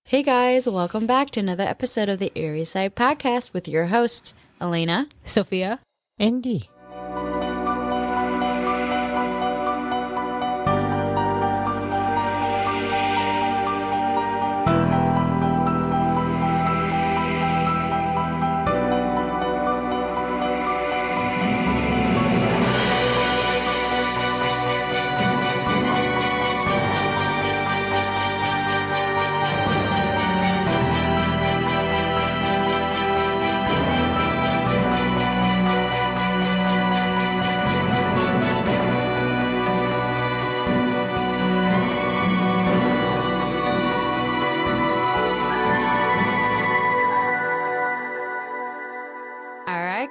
Hey guys, welcome back to another episode of the Erie Side Podcast with your hosts, Elena, Sophia, Andy.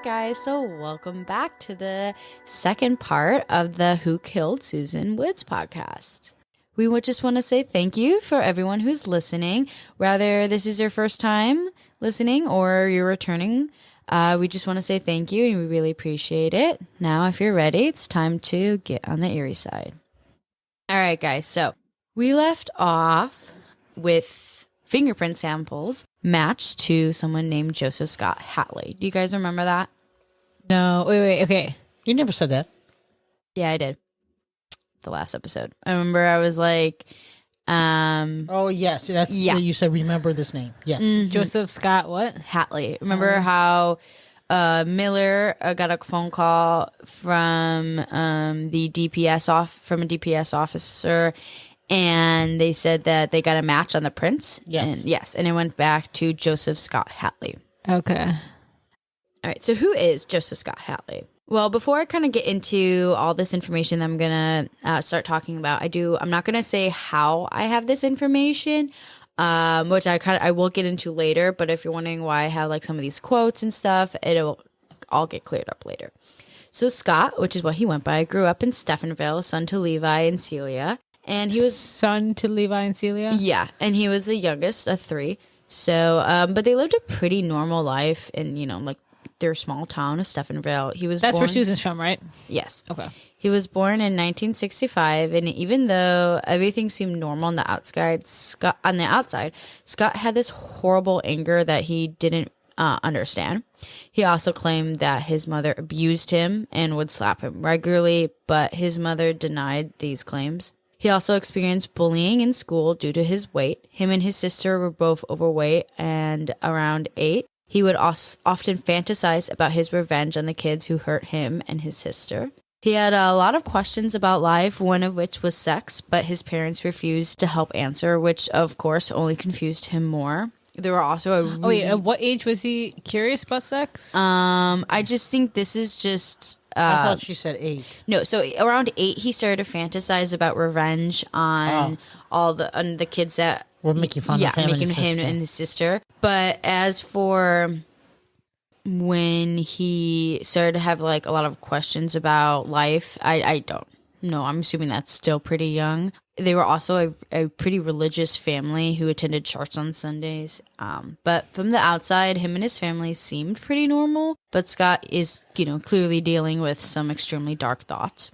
Guys, so welcome back to the second part of the Who Killed Susan Woods podcast. We would just want to say thank you for everyone who's listening. Whether this is your first time listening or you're returning, we just want to say thank you and we really appreciate it. Now, if you're ready, it's time to get on the Erie side. All right, guys, so we left off with fingerprint samples matched to someone named Joseph Scott Hatley. Do you guys remember that? No, wait, okay. You never said that. Yeah, I did. The last episode. I remember I was like, Oh, yes. That's you said remember this name. Yes. Mm-hmm. Joseph Scott, what? Hatley. Remember how Miller got a phone call from the from a DPS officer, and they said that they got a match on the prints. Yes. And it went back to Joseph Scott Hatley. Okay. All right, so who is Joseph Scott Hatley? Well, before I kind of get into all this information that I'm going to start talking about, I'm not going to say how I have this information, which I will get into later, but if you're wondering why I have like some of these quotes and stuff, it'll all get cleared up later. So Scott, which is what he went by, grew up in Stephenville, son to Levi and Celia, and he was son to Levi and Celia? Yeah, and he was the youngest of three. So, but they lived a pretty normal life in, like their small town of Stephenville. That's where Susan's from, right? Yes. Okay. He was born in 1965, and even though everything seemed normal on the outside, Scott had this horrible anger that he didn't understand. He also claimed that his mother abused him and would slap him regularly, but his mother denied these claims. He also experienced bullying in school due to his weight. Him and his sister were both overweight and around 8. He would often fantasize about his revenge on the kids who hurt him and his sister. He had a lot of questions about life, one of which was sex, but his parents refused to help answer, which of course only confused him more. There were also at what age was he curious about sex? I just think this is just... I thought she said 8. No, so around 8, he started to fantasize about revenge on on the kids that were making fun of him, and his sister. But as for when he started to have like a lot of questions about life, I don't know. I'm assuming that's still pretty young. They were also a pretty religious family who attended church on Sundays. But from the outside, him and his family seemed pretty normal. But Scott is, clearly dealing with some extremely dark thoughts.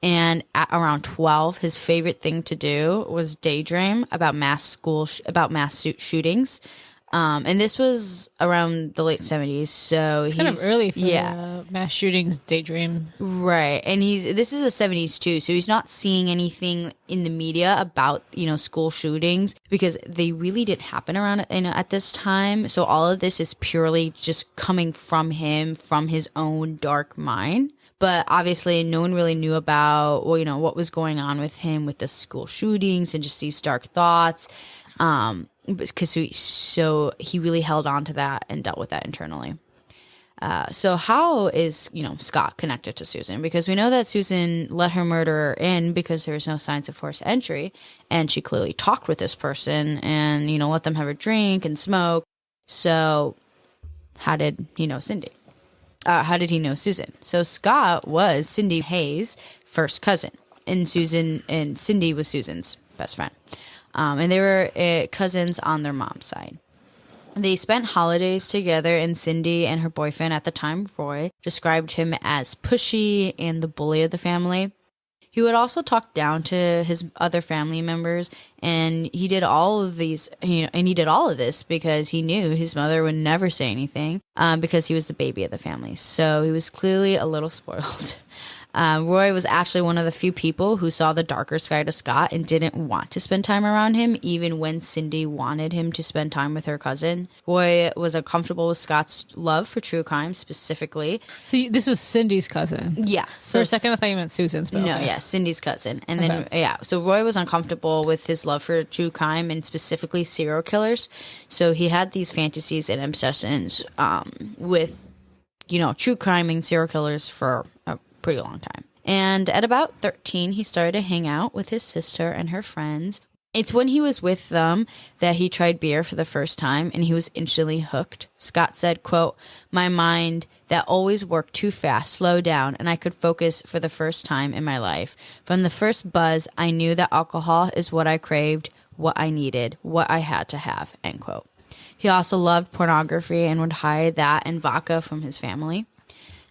And at around 12, his favorite thing to do was daydream about mass shootings. And this was around the late 70s, so it's kind of early for mass shootings daydream. Right, and this is the 70s too, so he's not seeing anything in the media about, school shootings, because they really didn't happen around, at this time, so all of this is purely just coming from him, from his own dark mind. But obviously, no one really knew about, what was going on with him with the school shootings and just these dark thoughts. Because he really held on to that and dealt with that internally. So how is, Scott connected to Susan? Because we know that Susan let her murderer in because there was no signs of forced entry. And she clearly talked with this person and, let them have a drink and smoke. So how did he know Cindy? How did he know Susan? So Scott was Cindy Hayes' first cousin. And Cindy was Susan's best friend. And they were cousins on their mom's side. They spent holidays together, and Cindy and her boyfriend at the time, Roy, described him as pushy and the bully of the family. He would also talk down to his other family members, and he did all of these, and he did all of this because he knew his mother would never say anything, because he was the baby of the family. So he was clearly a little spoiled. Roy was actually one of the few people who saw the darker side of Scott and didn't want to spend time around him, even when Cindy wanted him to spend time with her cousin. Roy was uncomfortable with Scott's love for true crime specifically. So this was Cindy's cousin? Yeah. So for a second, I thought you meant Susan's. No, okay. Yeah, Cindy's cousin. And then, so Roy was uncomfortable with his love for true crime and specifically serial killers. So he had these fantasies and obsessions with, true crime and serial killers for a pretty long time. And at about 13, he started to hang out with his sister and her friends. It's when he was with them that he tried beer for the first time, and he was instantly hooked. Scott said, quote, "My mind that always worked too fast slowed down, and I could focus for the first time in my life. From the first buzz, I knew that alcohol is what I craved, what I needed, what I had to have," end quote. He also loved pornography and would hide that and vodka from his family.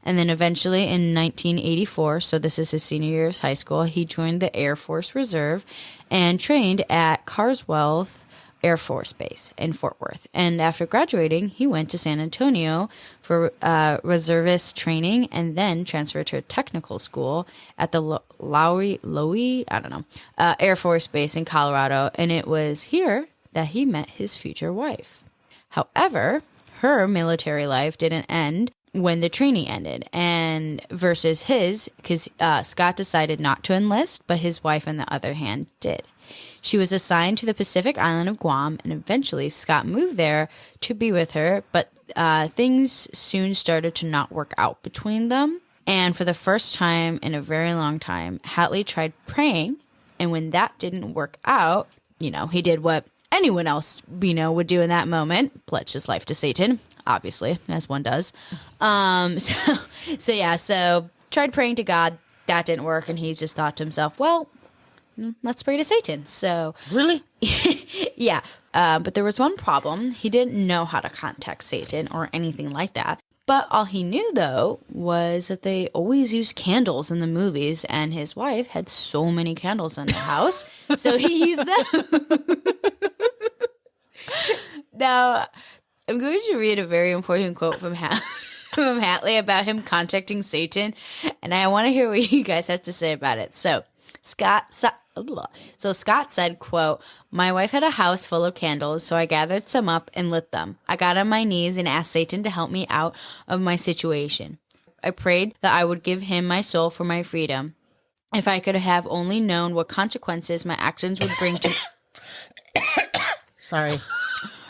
And then eventually in 1984, so this is his senior year of high school, he joined the Air Force Reserve and trained at Carswell Air Force Base in Fort Worth. And after graduating, he went to San Antonio for reservist training and then transferred to a technical school at the Air Force Base in Colorado. And it was here that he met his future wife. However, her military life didn't end when the training ended, and versus his, because Scott decided not to enlist, but his wife, on the other hand, did. She was assigned to the Pacific island of Guam, and eventually Scott moved there to be with her, but things soon started to not work out between them. And for the first time in a very long time, Hatley tried praying, and when that didn't work out, he did what anyone else, would do in that moment, pledged his life to Satan. Obviously, as one does. So tried praying to God. That didn't work. And he just thought to himself, well, let's pray to Satan. So really? Yeah. But there was one problem. He didn't know how to contact Satan or anything like that. But all he knew, though, was that they always used candles in the movies. And his wife had so many candles in the house. So he used them. Now, I'm going to read a very important quote from Hatley about him contacting Satan, and I want to hear what you guys have to say about it. So Scott said, quote, "My wife had a house full of candles, so I gathered some up and lit them. I got on my knees and asked Satan to help me out of my situation. I prayed that I would give him my soul for my freedom. If I could have only known what consequences my actions would bring to..." Sorry.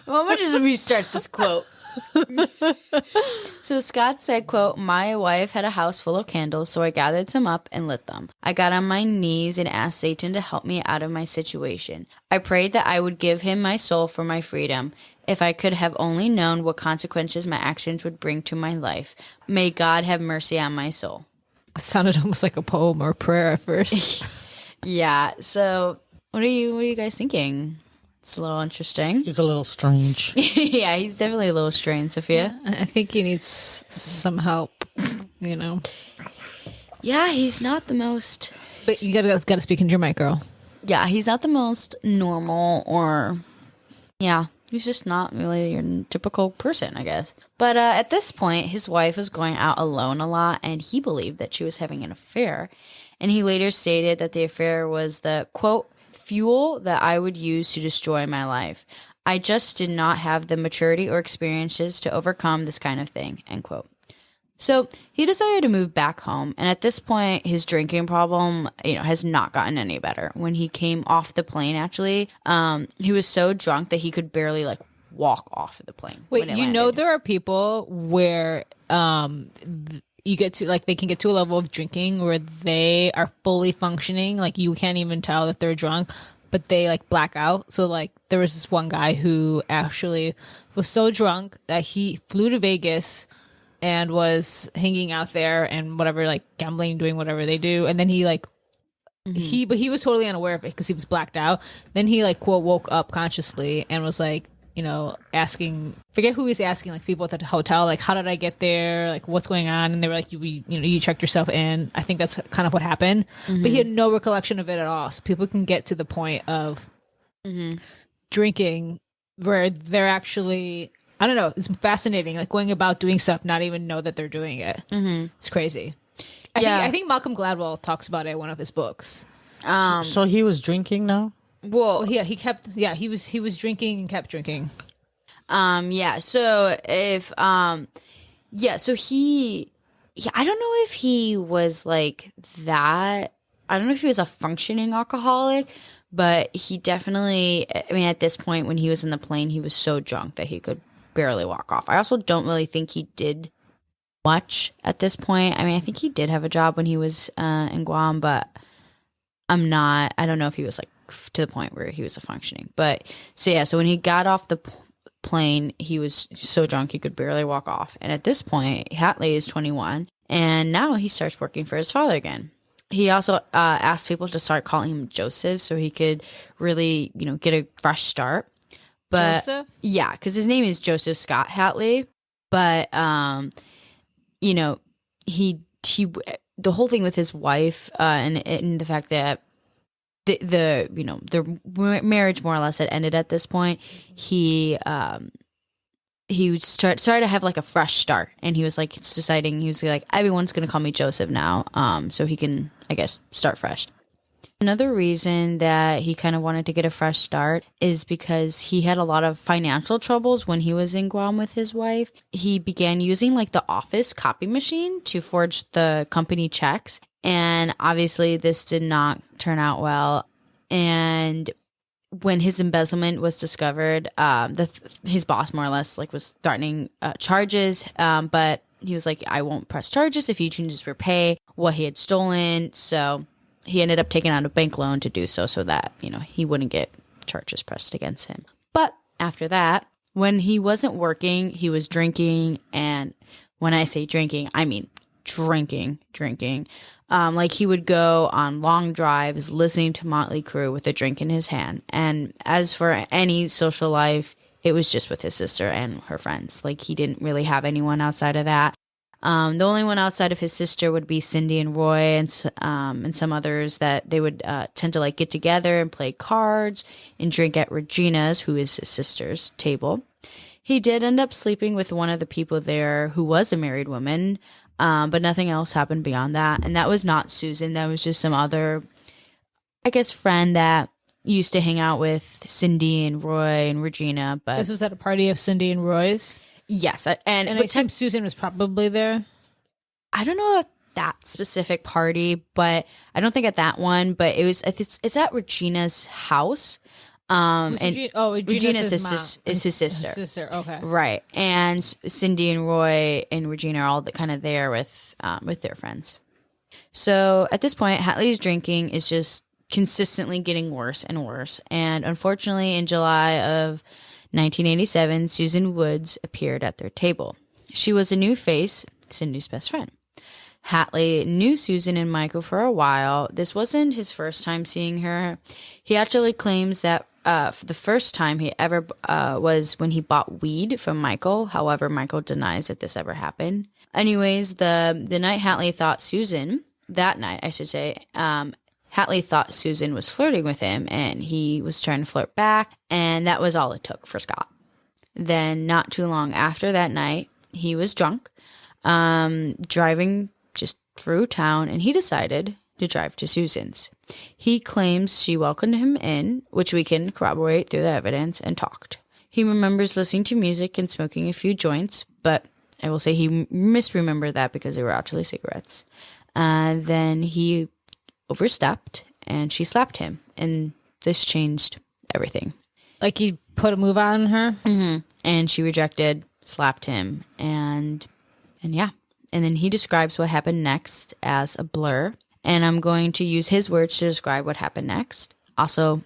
Well, I'm going to just restart this quote. So Scott said, quote, "My wife had a house full of candles, so I gathered some up and lit them. I got on my knees and asked Satan to help me out of my situation. I prayed that I would give him my soul for my freedom. If I could have only known what consequences my actions would bring to my life. May God have mercy on my soul." It sounded almost like a poem or a prayer at first. Yeah. So what are you guys thinking? It's a little interesting. He's a little strange. Yeah, he's definitely a little strange, Sophia. I think he needs some help, Yeah, he's not the most... But you gotta speak into your mic, girl. Yeah, he's not the most normal or... Yeah, he's just not really your typical person, I guess. But at this point, his wife was going out alone a lot, and he believed that she was having an affair. And he later stated that the affair was the, quote, "fuel that I would use to destroy my life. I just did not have the maturity or experiences to overcome this kind of thing," end quote. So he decided to move back home. And at this point, his drinking problem, has not gotten any better. When he came off the plane, actually, he was so drunk that he could barely walk off of the plane. Wait, there are people where, you get to they can get to a level of drinking where they are fully functioning. You can't even tell that they're drunk, but they black out. So there was this one guy who actually was so drunk that he flew to Vegas and was hanging out there and whatever, gambling, doing whatever they do. And then he he was totally unaware of it because he was blacked out. Then he quote woke up consciously and was forget who he's asking, like people at the hotel, like, how did I get there? Like, what's going on? And they were like, you checked yourself in. I think that's kind of what happened. Mm-hmm. But he had no recollection of it at all. So people can get to the point of drinking where they're actually, I don't know, it's fascinating, like going about doing stuff, not even know that they're doing it. Mm-hmm. It's crazy. I think Malcolm Gladwell talks about it in one of his books. So he was drinking now? Well, yeah, he was drinking and kept drinking. So if so he I don't know if he was like that. I don't know if he was a functioning alcoholic, but he definitely, I mean, at this point when he was in the plane, he was so drunk that he could barely walk off. I also don't really think he did much at this point. I mean, I think he did have a job when he was in Guam, but I don't know if he was like to the point where he was a functioning. But so when he got off the plane, he was so drunk he could barely walk off. And at this point, Hatley is 21, and now he starts working for his father again. He also asked people to start calling him Joseph so he could really, get a fresh start. But Joseph? Yeah, because his name is Joseph Scott Hatley. But he the whole thing with his wife and the fact that their marriage more or less had ended at this point. He started to have like a fresh start, and he was like deciding, he was like, everyone's gonna call me Joseph now, so he can, I guess, start fresh. Another reason that he kind of wanted to get a fresh start is because he had a lot of financial troubles when he was in Guam with his wife. He began using like the office copy machine to forge the company checks. And obviously this did not turn out well. And when his embezzlement was discovered, his boss more or less like was threatening charges. But he was like, I won't press charges if you can just repay what he had stolen. So he ended up taking out a bank loan to do so that, he wouldn't get charges pressed against him. But after that, when he wasn't working, he was drinking. And when I say drinking, I mean drinking. Like he would go on long drives listening to Motley Crue with a drink in his hand. And as for any social life, it was just with his sister and her friends. Like he didn't really have anyone outside of that. The only one outside of his sister would be Cindy and Roy and some others that they would tend to like get together and play cards and drink at Regina's, who is his sister's, table. He did end up sleeping with one of the people there who was a married woman, but nothing else happened beyond that. And that was not Susan. That was just some other, I guess, friend that used to hang out with Cindy and Roy and Regina. But this was at a party of Cindy and Roy's? Yes, and I assume Susan was probably there. I don't know at that specific party, but I don't think at that one. But it's at Regina's house. Regina's is his sister. His sister, okay, right. And Cindy and Roy and Regina are all kind of there with their friends. So at this point, Hatley's drinking is just consistently getting worse and worse. And unfortunately, in July of 1987, Susan Woods appeared at their table. She was a new face, Cindy's best friend. Hatley knew Susan and Michael for a while. This wasn't his first time seeing her. He actually claims that for the first time he ever was when he bought weed from Michael. However, Michael denies that this ever happened. Anyways, the night Hatley thought Susan, that night I should say, Hatley thought Susan was flirting with him, and he was trying to flirt back, and that was all it took for Scott. Then, not too long after that night, he was drunk, driving just through town, and he decided to drive to Susan's. He claims she welcomed him in, which we can corroborate through the evidence, and talked. He remembers listening to music and smoking a few joints, but I will say he misremembered that because they were actually cigarettes. Then he overstepped and she slapped him, and this changed everything. Like he put a move on her? Mm-hmm. And she rejected, slapped him, and yeah. And then he describes what happened next as a blur, and I'm going to use his words to describe what happened next. Also,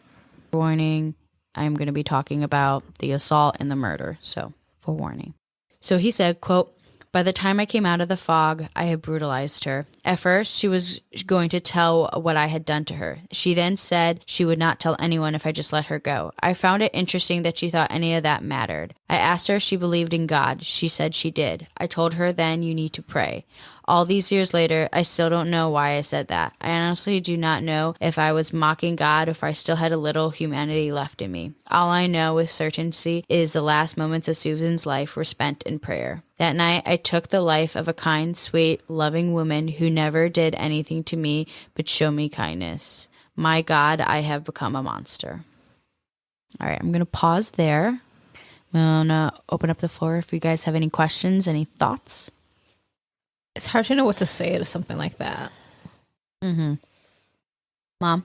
warning, I'm going to be talking about the assault and the murder, so forewarning. So he said, quote, By the time I came out of the fog, I had brutalized her. At first, she was going to tell what I had done to her. She then said she would not tell anyone if I just let her go. I found it interesting that she thought any of that mattered. I asked her if she believed in God. She said she did. I told her then you need to pray. All these years later, I still don't know why I said that. I honestly do not know if I was mocking God or if I still had a little humanity left in me. All I know with certainty is the last moments of Susan's life were spent in prayer. That night, I took the life of a kind, sweet, loving woman who never did anything to me but show me kindness. My God, I have become a monster. All right, I'm going to pause there. I'm going to open up the floor if you guys have any questions, any thoughts. It's hard to know what to say to something like that. Mm-hmm. Mom?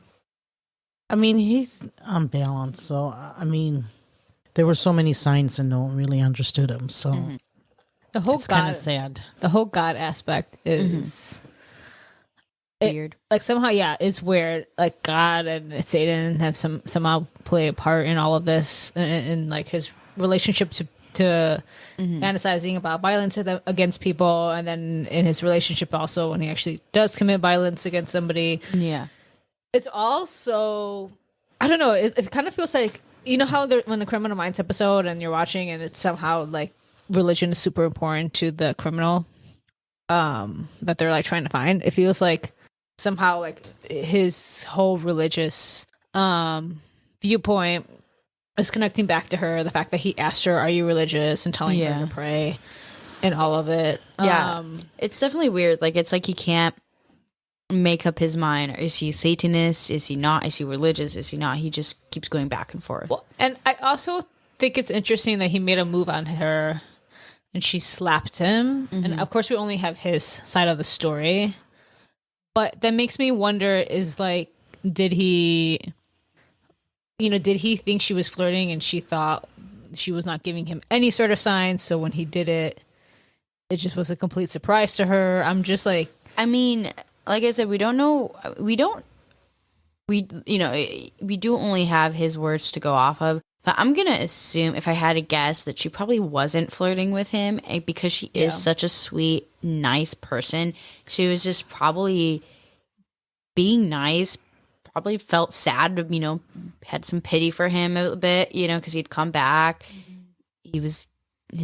I mean, he's unbalanced. So, I mean, there were so many signs and no one really understood him. So the whole it's kind of sad. The whole God aspect is weird. Like somehow, it's weird. Like God and Satan have somehow play a part in all of this, and like his relationship to fantasizing about violence against people, and then in his relationship also when he actually does commit violence against somebody. Yeah, it's also, I don't know, it kind of feels like, you know how when the Criminal Minds episode and you're watching and it's somehow like religion is super important to the criminal that they're like trying to find. It feels like somehow like his whole religious viewpoint is connecting back to her, the fact that he asked her, are you religious, and telling her to pray, and all of it. It's definitely weird. Like, it's like he can't make up his mind. Is he Satanist? Is he not? Is he religious? Is he not? He just keeps going back and forth. Well, and I also think it's interesting that he made a move on her and she slapped him. And of course we only have his side of the story, but that makes me wonder, is like, did he think she was flirting and she thought she was not giving him any sort of signs, so when he did it, it just was a complete surprise to her? I'm just like, I mean, like I said, we don't know. We do only have his words to go off of. But I'm going to assume, if I had to guess, that she probably wasn't flirting with him because she is such a sweet, nice person. She was just probably being nice, probably felt sad, had some pity for him a bit, because he'd come back. His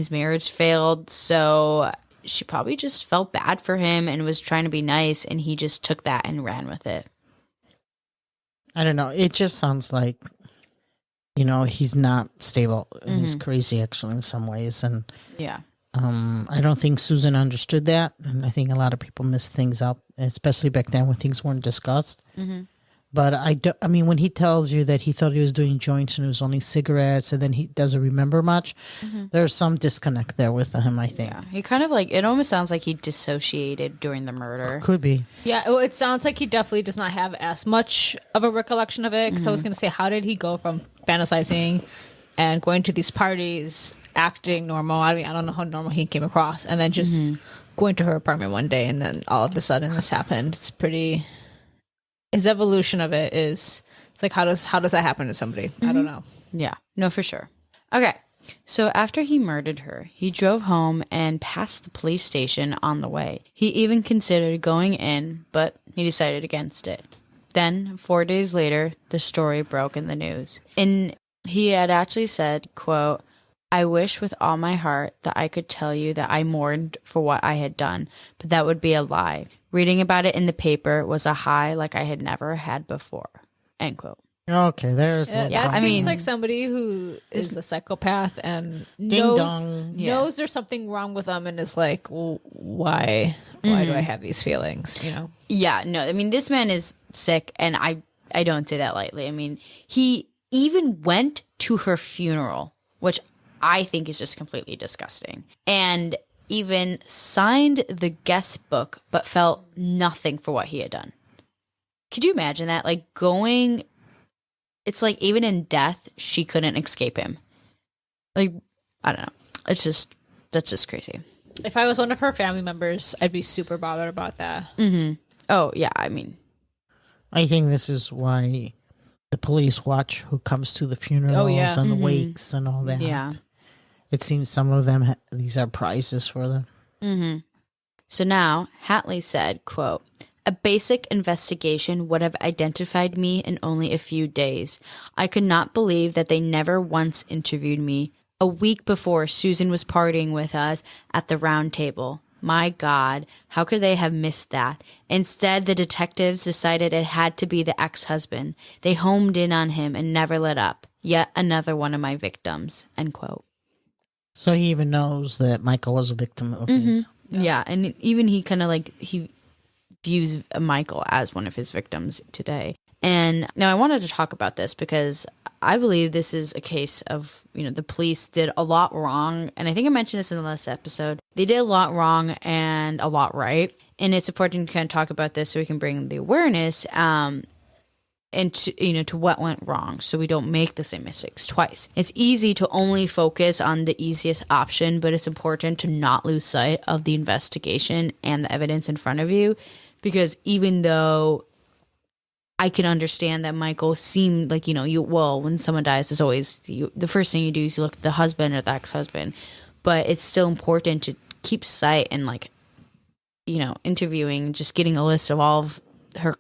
marriage failed. So she probably just felt bad for him and was trying to be nice. And he just took that and ran with it. I don't know. It just sounds like, he's not stable. He's crazy, actually, in some ways. And I don't think Susan understood that. And I think a lot of people missed things up, especially back then when things weren't discussed. But I mean, when he tells you that he thought he was doing joints and it was only cigarettes, and then he doesn't remember much, there's some disconnect there with him, I think. Yeah, he kind of it almost sounds like he dissociated during the murder. Could be. Yeah, well, it sounds like he definitely does not have as much of a recollection of it. Because I was going to say, how did he go from fantasizing and going to these parties, acting normal? I mean, I don't know how normal he came across. And then just going to her apartment one day, and then all of a sudden this happened. It's pretty... His evolution of it is, it's like, how does that happen to somebody? I don't know. Yeah, no, for sure. Okay, so after he murdered her, he drove home and passed the police station on the way. He even considered going in, but he decided against it. Then, 4 days later, the story broke in the news. And he had actually said, quote, I wish with all my heart that I could tell you that I mourned for what I had done, but that would be a lie. Reading about it in the paper was a high like I had never had before. End quote. Okay, there's... that seems like somebody who is a psychopath and knows there's something wrong with them and is like, well, why do I have these feelings, Yeah, no, I mean, this man is sick, and I don't say that lightly. I mean, he even went to her funeral, which I think is just completely disgusting. And even signed the guest book, but felt nothing for what he had done. Could you imagine that? Like, it's like even in death, she couldn't escape him. Like, I don't know. That's just crazy. If I was one of her family members, I'd be super bothered about that. Oh, yeah, I mean. I think this is why the police watch who comes to the funerals and the wakes and all that. Yeah. It seems some of them, these are prizes for them. So now, Hatley said, quote, "A basic investigation would have identified me in only a few days. I could not believe that they never once interviewed me. A week before, Susan was partying with us at the round table. My God, how could they have missed that? Instead, the detectives decided it had to be the ex-husband. They homed in on him and never let up. Yet another one of my victims," end quote. So he even knows that Michael was a victim of his. Yeah, and even he kind of like, he views Michael as one of his victims today. And now I wanted to talk about this because I believe this is a case of, the police did a lot wrong. And I think I mentioned this in the last episode. They did a lot wrong and a lot right. And it's important to kind of talk about this so we can bring the awareness and to what went wrong so we don't make the same mistakes twice. It's easy to only focus on the easiest option, but it's important to not lose sight of the investigation and the evidence in front of you, because even though I can understand that Michael seemed like, when someone dies, it's always the first thing you do is you look at the husband or the ex-husband, but it's still important to keep sight and interviewing, just getting a list of all of her,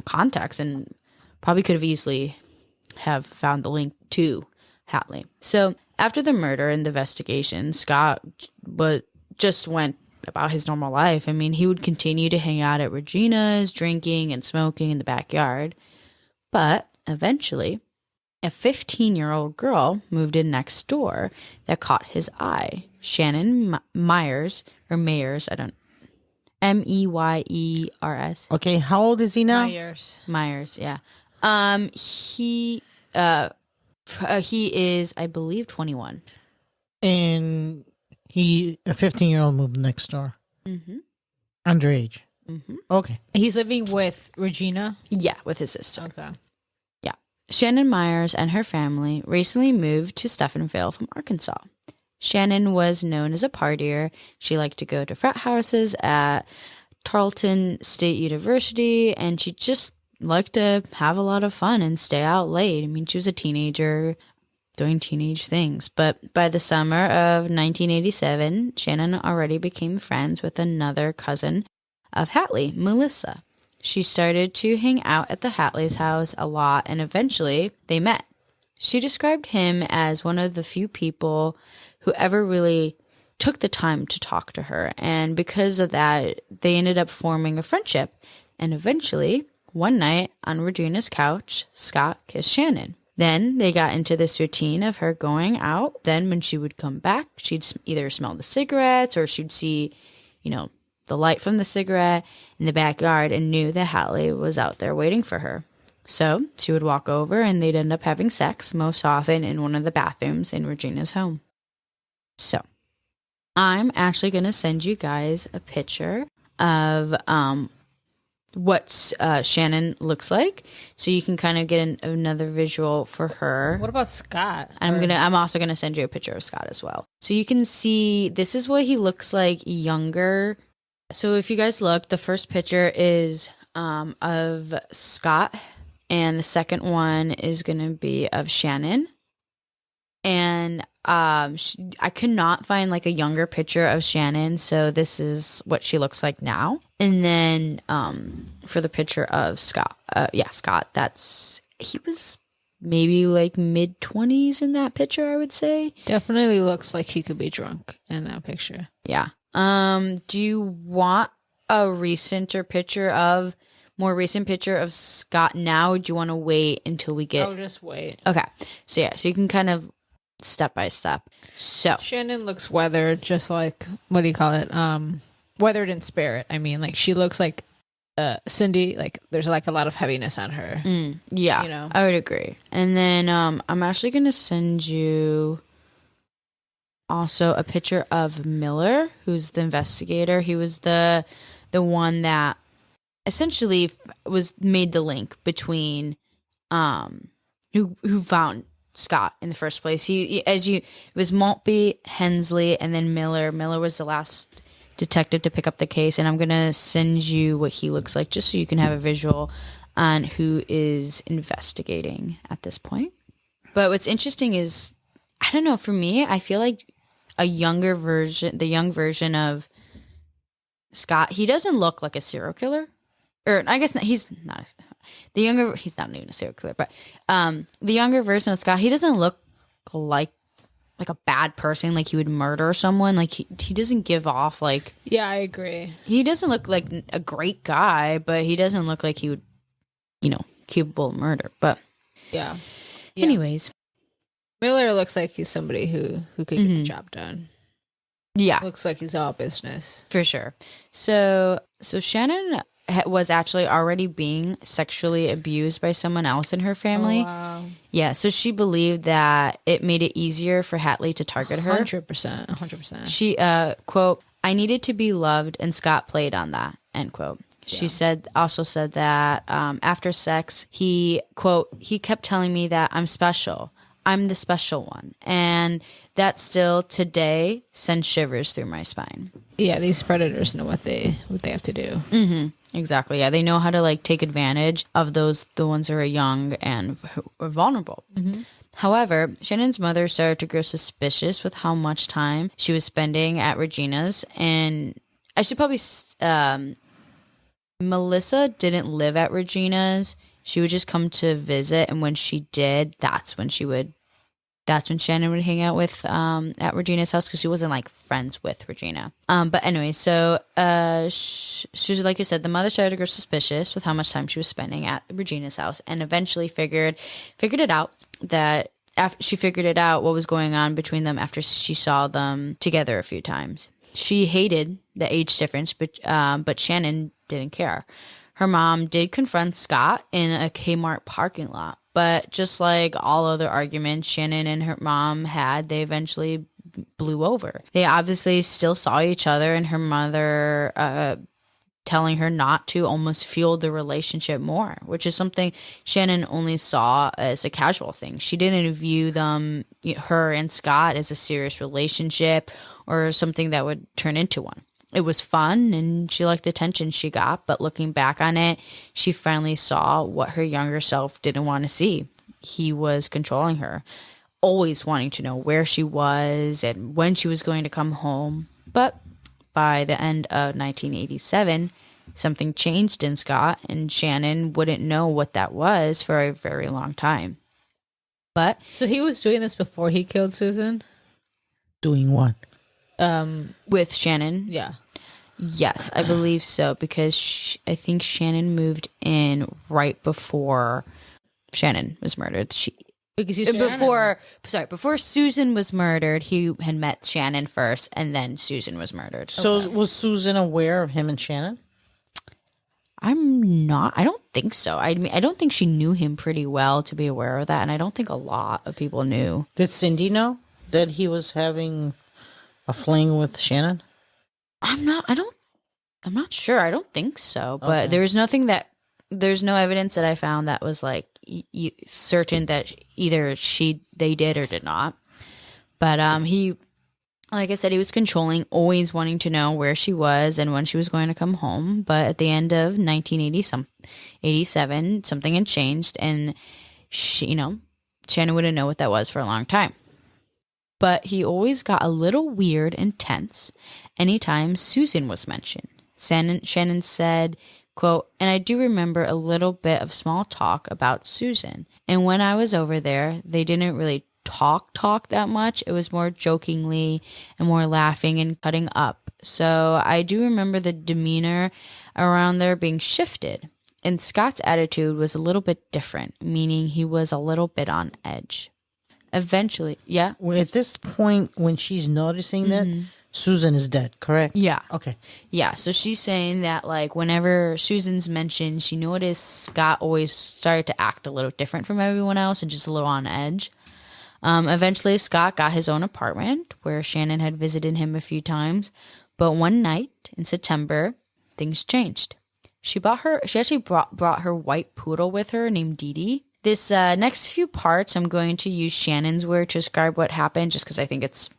contacts, and probably could have easily have found the link to Hatley. So after the murder and the investigation, Scott just went about his normal life. I mean, he would continue to hang out at Regina's, drinking and smoking in the backyard. But eventually, a 15-year-old girl moved in next door that caught his eye. Shannon Myers, Meyers. Okay, how old is he now? Myers, yeah. He is, I believe, 21. And a 15-year-old moved next door. Mm-hmm. Underage. Mm-hmm. Okay. He's living with Regina? Yeah, with his sister. Okay. Yeah. Shannon Myers and her family recently moved to Stephenville from Arkansas. Shannon was known as a partier. She liked to go to frat houses at Tarleton State University, and she just liked to have a lot of fun and stay out late. I mean, she was a teenager doing teenage things. But by the summer of 1987, Shannon already became friends with another cousin of Hatley, Melissa. She started to hang out at the Hatley's house a lot, and eventually they met. She described him as one of the few people who ever really took the time to talk to her. And because of that, they ended up forming a friendship. And eventually, one night on Regina's couch, Scott kissed Shannon. Then they got into this routine of her going out. Then when she would come back, she'd either smell the cigarettes or she'd see, the light from the cigarette in the backyard and knew that Hatley was out there waiting for her. So she would walk over and they'd end up having sex, most often in one of the bathrooms in Regina's home. So I'm actually going to send you guys a picture of what Shannon looks like, so you can kind of get another visual for her. What about Scott? I'm also gonna send you a picture of Scott as well, so you can see this is what he looks like younger. So if you guys look, the first picture is of Scott, and the second one is gonna be of Shannon. And I could not find like a younger picture of Shannon, so this is what she looks like now. And then for the picture of Scott, Scott, he was maybe like mid-20s in that picture, I would say. Definitely looks like he could be drunk in that picture. Yeah. Do you want a more recent picture of Scott now, or do you want to wait until we get... I'll just wait. Okay. So yeah, so you can kind of step by step. So Shannon looks weathered, just like, what do you call it? Weathered in spirit. I mean, like, she looks like Cindy, like there's like a lot of heaviness on her. Yeah, I would agree. And then I'm actually gonna send you also a picture of Miller, who's the investigator. He was the one that essentially was made the link between who found Scott in the first place. It was Maltby, Hensley, and then Miller. Miller was the last detective to pick up the case, and I'm gonna send you what he looks like just so you can have a visual on who is investigating at this point. But what's interesting is, I don't know, for me, I feel like the young version of Scott, he doesn't look like a serial killer. Or I guess not, he's not even a serial killer, but the younger version of Scott, he doesn't look like a bad person, like he would murder someone. Like he doesn't give off like. Yeah, I agree. He doesn't look like a great guy, but he doesn't look like he would, capable of murder. But yeah. Anyways, Miller looks like he's somebody who could get the job done. Yeah, looks like he's all business for sure. So Shannon was actually already being sexually abused by someone else in her family. Oh, wow. Yeah, so she believed that it made it easier for Hatley to target her. 100%. She, quote, "I needed to be loved, and Scott played on that," end quote. She also said that after sex, he, quote, "he kept telling me that I'm special. I'm the special one." And that still today sends shivers through my spine. Yeah, these predators know what they have to do. Mm-hmm. Exactly. Yeah, they know how to like take advantage of the ones who are young and who are vulnerable. Mm-hmm. However, Shannon's mother started to grow suspicious with how much time she was spending at Regina's, and I should probably Melissa didn't live at Regina's. She would just come to visit, and when she did, that's when Shannon would hang out with at Regina's house, because she wasn't like friends with Regina. But anyway, so she, like you said, the mother started to grow suspicious with how much time she was spending at Regina's house, and eventually figured it out that after she figured it out what was going on between them after she saw them together a few times. She hated the age difference, but Shannon didn't care. Her mom did confront Scott in a Kmart parking lot, but just like all other arguments Shannon and her mom had, they eventually blew over. They obviously still saw each other, and her mother telling her not to almost fueled the relationship more, which is something Shannon only saw as a casual thing. She didn't view her and Scott, as a serious relationship or something that would turn into one. It was fun, and she liked the attention she got, but looking back on it, she finally saw what her younger self didn't want to see. He was controlling her, always wanting to know where she was and when she was going to come home. But by the end of 1987, something changed in Scott, and Shannon wouldn't know what that was for a very long time. But so he was doing this before he killed Susan? Doing what? With Shannon? Yeah. Yes, I believe so, because I think Shannon moved in right before Shannon was murdered. Before Susan was murdered, he had met Shannon first, and then Susan was murdered. So was Susan aware of him and Shannon? I don't think so. I mean, I don't think she knew him pretty well to be aware of that, and I don't think a lot of people knew. Did Cindy know that he was having a fling with Shannon? I'm not sure. I don't think so. But there's no evidence that I found that was like certain that either they did or did not. But he, like I said, he was controlling, always wanting to know where she was and when she was going to come home. But at the end of 1987, something had changed, and Shannon wouldn't know what that was for a long time. But he always got a little weird and tense anytime Susan was mentioned. Shannon said, quote, "And I do remember a little bit of small talk about Susan. And when I was over there, they didn't really talk that much. It was more jokingly and more laughing and cutting up. So I do remember the demeanor around there being shifted. And Scott's attitude was a little bit different, meaning he was a little bit on edge." Eventually, yeah. Well, at this point, when she's noticing that, Susan is dead, correct? Yeah. Okay. Yeah, so she's saying that, like, whenever Susan's mentioned, she noticed Scott always started to act a little different from everyone else and just a little on edge. Eventually, Scott got his own apartment, where Shannon had visited him a few times. But one night in September, things changed. She actually brought her white poodle with her named Dee Dee. This next few parts, I'm going to use Shannon's word to describe what happened, just because I think it's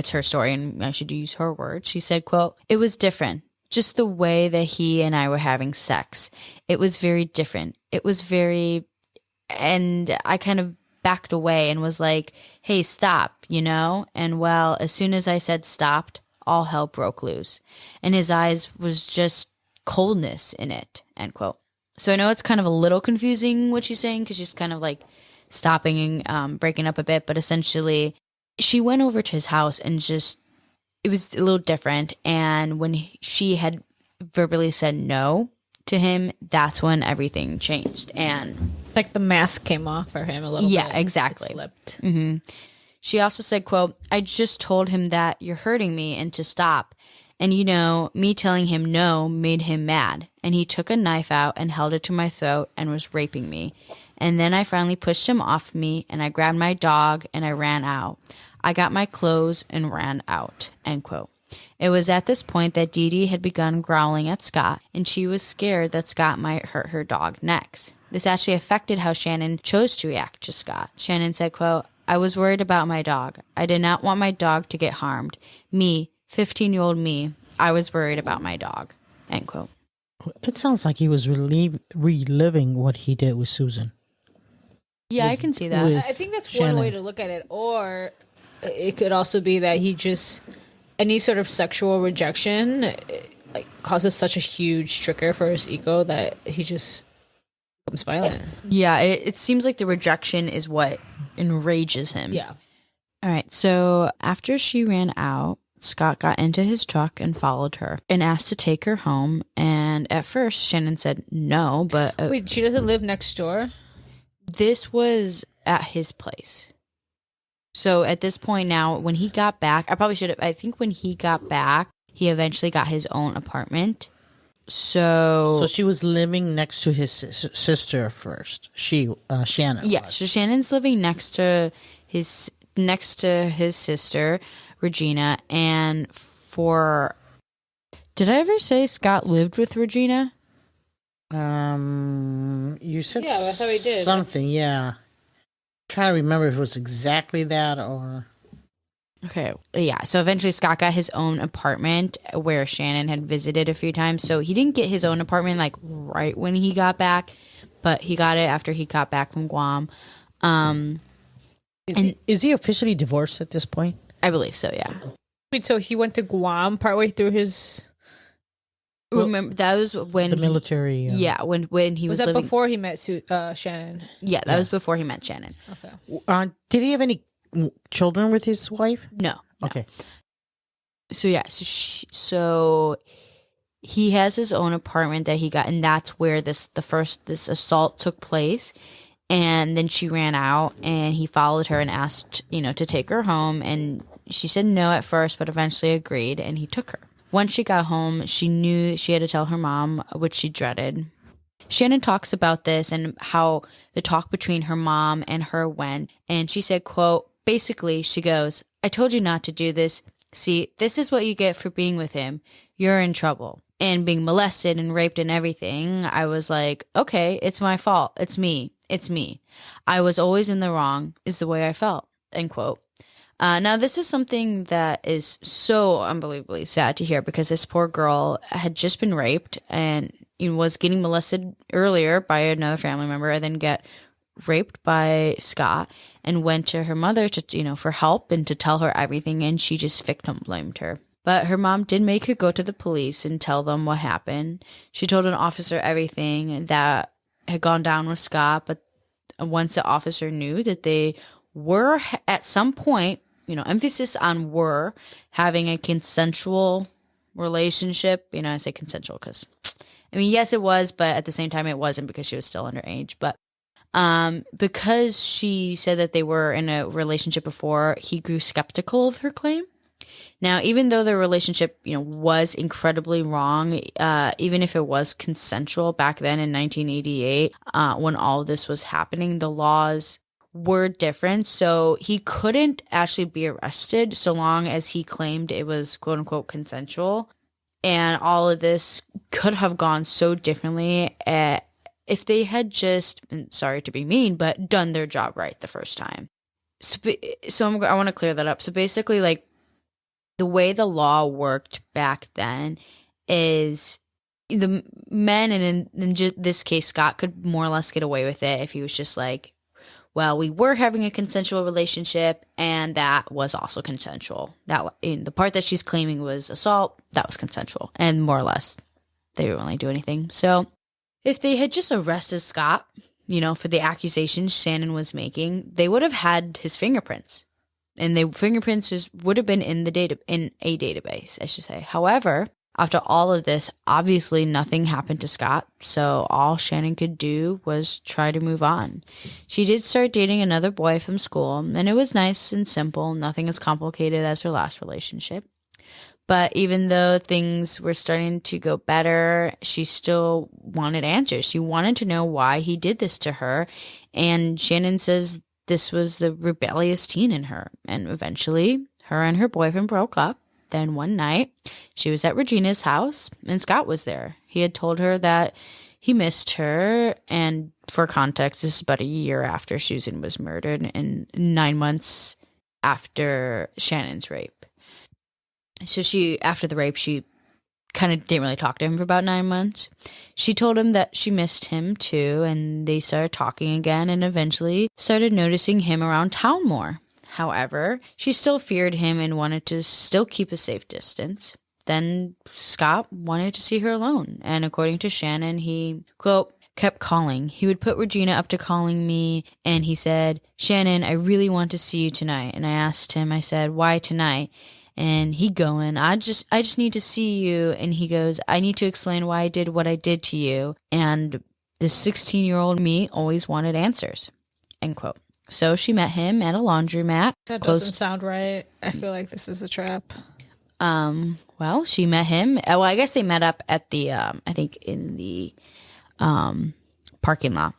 her story and I should use her words. She said, quote, "It was different. Just the way that he and I were having sex. It was very different. And I kind of backed away and was like, hey, stop, And well, as soon as I said stopped, all hell broke loose. In his eyes was just coldness in it, end quote. So I know it's kind of a little confusing what she's saying because she's kind of like stopping and breaking up a bit. But essentially, she went over to his house and just, it was a little different. And when she had verbally said no to him, that's when everything changed. And like the mask came off for him a little bit. Yeah, exactly. It slipped. Mm-hmm. She also said, quote, I just told him that you're hurting me and to stop. And, you know, me telling him no made him mad. And he took a knife out and held it to my throat and was raping me. And then I finally pushed him off me and I grabbed my dog and I ran out. I got my clothes and ran out, end quote. It was at this point that Dee Dee had begun growling at Scott, and she was scared that Scott might hurt her dog next. This actually affected how Shannon chose to react to Scott. Shannon said, quote, I was worried about my dog. I did not want my dog to get harmed. Me, 15-year-old me, I was worried about my dog, end quote. It sounds like he was reliving what he did with Susan. Yeah, I can see that. I think that's Shannon. One way to look at it. Or it could also be that he just, any sort of sexual rejection like causes such a huge trigger for his ego that he just becomes violent. Yeah, it seems like the rejection is what enrages him. Yeah. All right, so after she ran out, Scott got into his truck and followed her and asked to take her home. And at first, Shannon said no, but... Wait, she doesn't live next door? This was at his place. So at this point now, when he got back, I think when he got back, he eventually got his own apartment. So she was living next to his sister first. Shannon. Yeah, so Shannon's living next to his sister, Regina, and did I ever say Scott lived with Regina? You said that's how he did. Something, yeah. I'm trying to remember if it was exactly that or... Okay, yeah. So eventually Scott got his own apartment where Shannon had visited a few times. So he didn't get his own apartment like right when he got back, but he got it after he got back from Guam. Is he officially divorced at this point? I believe so, yeah. Wait, so he went to Guam partway through his... Remember, that was when... The military... Yeah, when he was that living... before he met Shannon? Yeah, that was before he met Shannon. Okay. Did he have any children with his wife? No. Okay. So, yeah, so he has his own apartment that he got, and that's where this assault took place. And then she ran out, and he followed her and asked, to take her home. And she said no at first, but eventually agreed, and he took her. Once she got home, she knew she had to tell her mom, which she dreaded. Shannon talks about this and how the talk between her mom and her went. And she said, quote, basically, she goes, I told you not to do this. See, this is what you get for being with him. You're in trouble. And being molested and raped and everything, I was like, okay, it's my fault. It's me. It's me. I was always in the wrong, is the way I felt, end quote. Now, this is something that is so unbelievably sad to hear because this poor girl had just been raped and was getting molested earlier by another family member and then get raped by Scott and went to her mother to, for help and to tell her everything. And she just victim blamed her. But her mom did make her go to the police and tell them what happened. She told an officer everything that had gone down with Scott. But once the officer knew that they were at some point, emphasis on were having a consensual relationship. I say consensual because, yes, it was, but at the same time, it wasn't because she was still underage. But because she said that they were in a relationship before, he grew skeptical of her claim. Now, even though the relationship, was incredibly wrong, even if it was consensual back then in 1988, when all of this was happening, the laws were different. So he couldn't actually be arrested so long as he claimed it was quote unquote consensual. And all of this could have gone so differently if they had just, and sorry to be mean, but done their job right the first time. So I want to clear that up. So basically, like, the way the law worked back then is the men, and in this case, Scott could more or less get away with it if he was just like, well, we were having a consensual relationship, and that was also consensual. That in the part that she's claiming was assault, that was consensual, and more or less, they didn't really do anything. So, if they had just arrested Scott, for the accusations Shannon was making, they would have had his fingerprints, and the fingerprints would have been in a database, I should say. However, after all of this, obviously nothing happened to Scott, so all Shannon could do was try to move on. She did start dating another boy from school, and it was nice and simple, nothing as complicated as her last relationship. But even though things were starting to go better, she still wanted answers. She wanted to know why he did this to her, and Shannon says this was the rebellious teen in her. And eventually, her and her boyfriend broke up. Then one night, she was at Regina's house, and Scott was there. He had told her that he missed her, and for context, this is about a year after Susan was murdered and 9 months after Shannon's rape. So after the rape, she kind of didn't really talk to him for about 9 months. She told him that she missed him too, and they started talking again, and eventually started noticing him around town more. However, she still feared him and wanted to still keep a safe distance. Then Scott wanted to see her alone, and according to Shannon, he, quote, kept calling. He would put Regina up to calling me, and he said, Shannon, I really want to see you tonight. And I asked him, I said, why tonight? And he going, I just need to see you. And he goes, I need to explain why I did what I did to you. And this 16-year-old me always wanted answers, end quote. So she met him at a laundromat. That doesn't sound right. I feel like this is a trap. Well, she met him. Well, I guess they met up at the, I think in the parking lot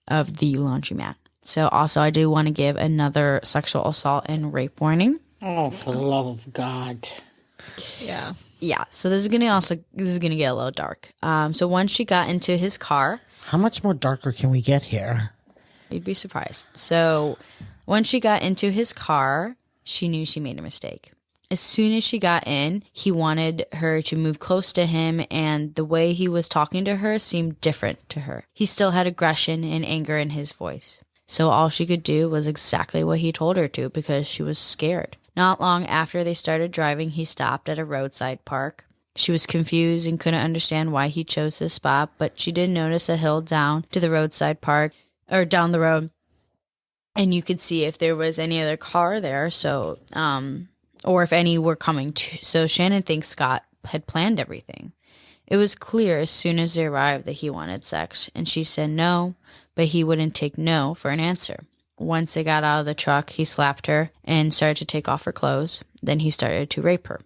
of the laundromat. So also I do want to give another sexual assault and rape warning. Oh, for the love of God. Yeah. Yeah. So this is going to get a little dark. So once she got into his car. How much more darker can we get here? You'd be surprised. So once she got into his car, she knew she made a mistake. As soon as she got in, he wanted her to move close to him, and the way he was talking to her seemed different to her. He still had aggression and anger in his voice. So all she could do was exactly what he told her to because she was scared. Not long after they started driving, he stopped at a roadside park. She was confused and couldn't understand why he chose this spot, but she did notice a hill down to the roadside park, or down the road, and you could see if there was any other car there, so, or if any were coming to. So Shannon thinks Scott had planned everything. It was clear as soon as they arrived that he wanted sex, and she said no, but he wouldn't take no for an answer. Once they got out of the truck, he slapped her and started to take off her clothes. Then he started to rape her.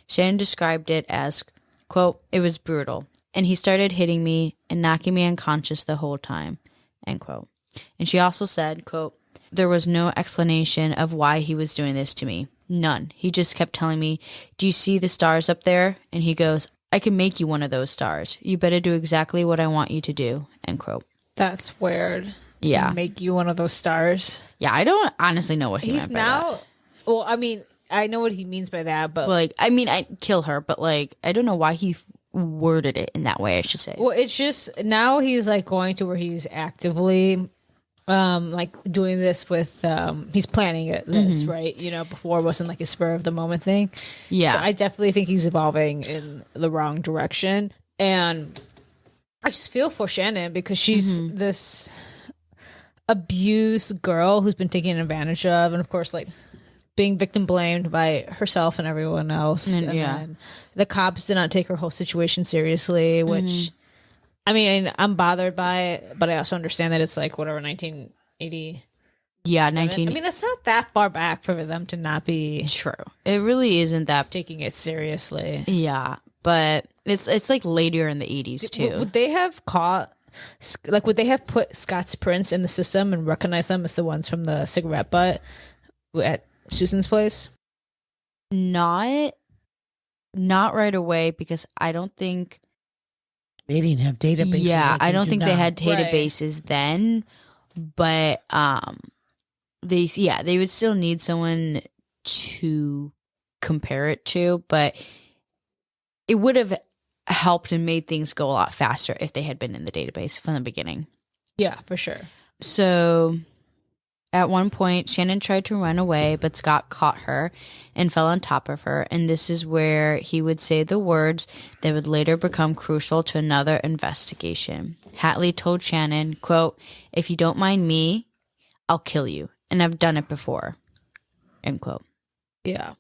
Shannon described it as, quote, it was brutal, and he started hitting me and knocking me unconscious the whole time, end quote. And she also said, quote, there was no explanation of why he was doing this to me. None. He just kept telling me, do you see the stars up there? And he goes, I can make you one of those stars. You better do exactly what I want you to do, end quote. That's weird. Yeah. Make you one of those stars. Yeah, I don't honestly know what he meant by that. Well, I mean, I know what he means by that, but like, I mean, I'd kill her, but like, I don't know why he worded it in that way, I should say. Well, it's just now he's like going to where he's actively like doing this with he's planning this, right? Before it wasn't like a spur of the moment thing. Yeah. So I definitely think he's evolving in the wrong direction. And I just feel for Shannon because she's this abused girl who's been taken advantage of, and of course like being victim blamed by herself and everyone else. And then the cops did not take her whole situation seriously, which I mean, I'm bothered by it, but I also understand that it's like whatever 1980. Yeah, 19. I mean, it's not that far back for them to not be true. It really isn't that taking it seriously. Yeah, but it's like later in the 80s too. Would they have would they have put Scott's prints in the system and recognize them as the ones from the cigarette butt at Susan's place? Not right away, because I don't think they didn't have databases. Yeah, I don't think they had databases then, but they would still need someone to compare it to, but it would have helped and made things go a lot faster if they had been in the database from the beginning. Yeah, for sure. So At one point, Shannon tried to run away, but Scott caught her and fell on top of her. And this is where he would say the words that would later become crucial to another investigation. Hatley told Shannon, quote, "If you don't mind me, I'll kill you. And I've done it before." End quote. Yeah.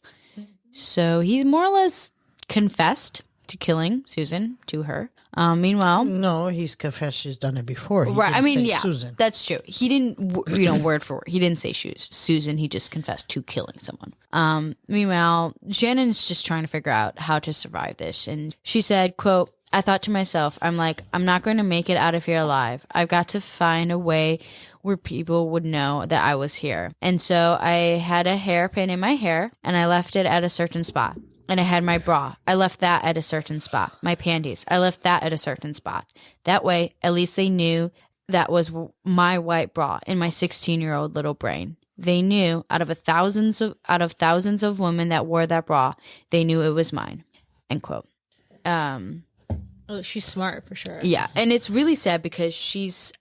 So he's more or less confessed to killing Susan to her. Meanwhile, no, he's confessed she's done it before. He right? I didn't mean, say yeah, Susan. That's true. He didn't, word for word. He didn't say Susan. He just confessed to killing someone. Meanwhile, Shannon's just trying to figure out how to survive this, and she said, "Quote, I thought to myself, I'm not going to make it out of here alive. I've got to find a way where people would know that I was here. And so I had a hairpin in my hair, and I left it at a certain spot. And I had my bra. I left that at a certain spot. My panties. I left that at a certain spot. That way, at least they knew that was my white bra in my 16-year-old little brain. They knew out of thousands of women that wore that bra, they knew it was mine." End quote. Oh, she's smart for sure. Yeah, and it's really sad because she's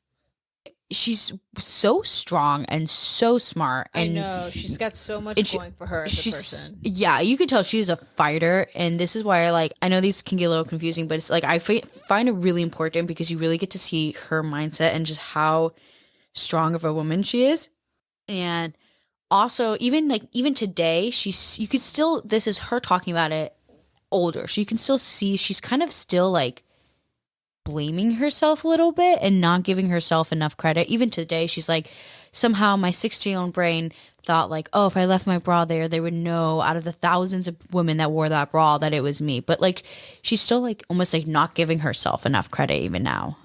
so strong and so smart. And I know. She's got so much going for her as a person. Yeah, you can tell she's a fighter. And this is why I know these can get a little confusing, but it's I find it really important because you really get to see her mindset and just how strong of a woman she is. And also, even today, you could still, this is her talking about it older. So you can still see she's kind of still blaming herself a little bit and not giving herself enough credit. Even today, she's somehow my 16-year-old brain thought oh, if I left my bra there, they would know out of the thousands of women that wore that bra that it was me. But she's still almost not giving herself enough credit even now.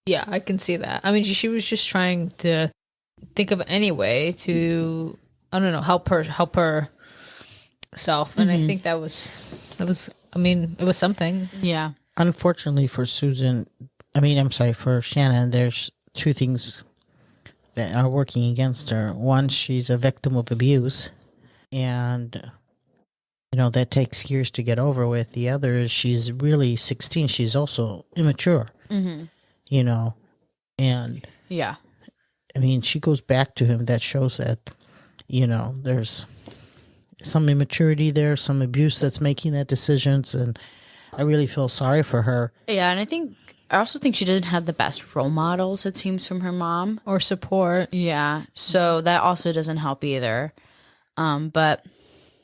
Yeah, I can see that. I mean, she was just trying to think of any way to, I don't know, help her self. And I think that was, I mean, it was something. Yeah. Unfortunately for for Shannon, there's two things that are working against her. One, she's a victim of abuse, and that takes years to get over with. The other is she's really 16. She's also immature. And yeah, I mean, she goes back to him. That shows that there's some immaturity there, some abuse that's making that decisions, and I really feel sorry for her. Yeah, and I also think she doesn't have the best role models, it seems, from her mom. Or support. Yeah, so that also doesn't help either. But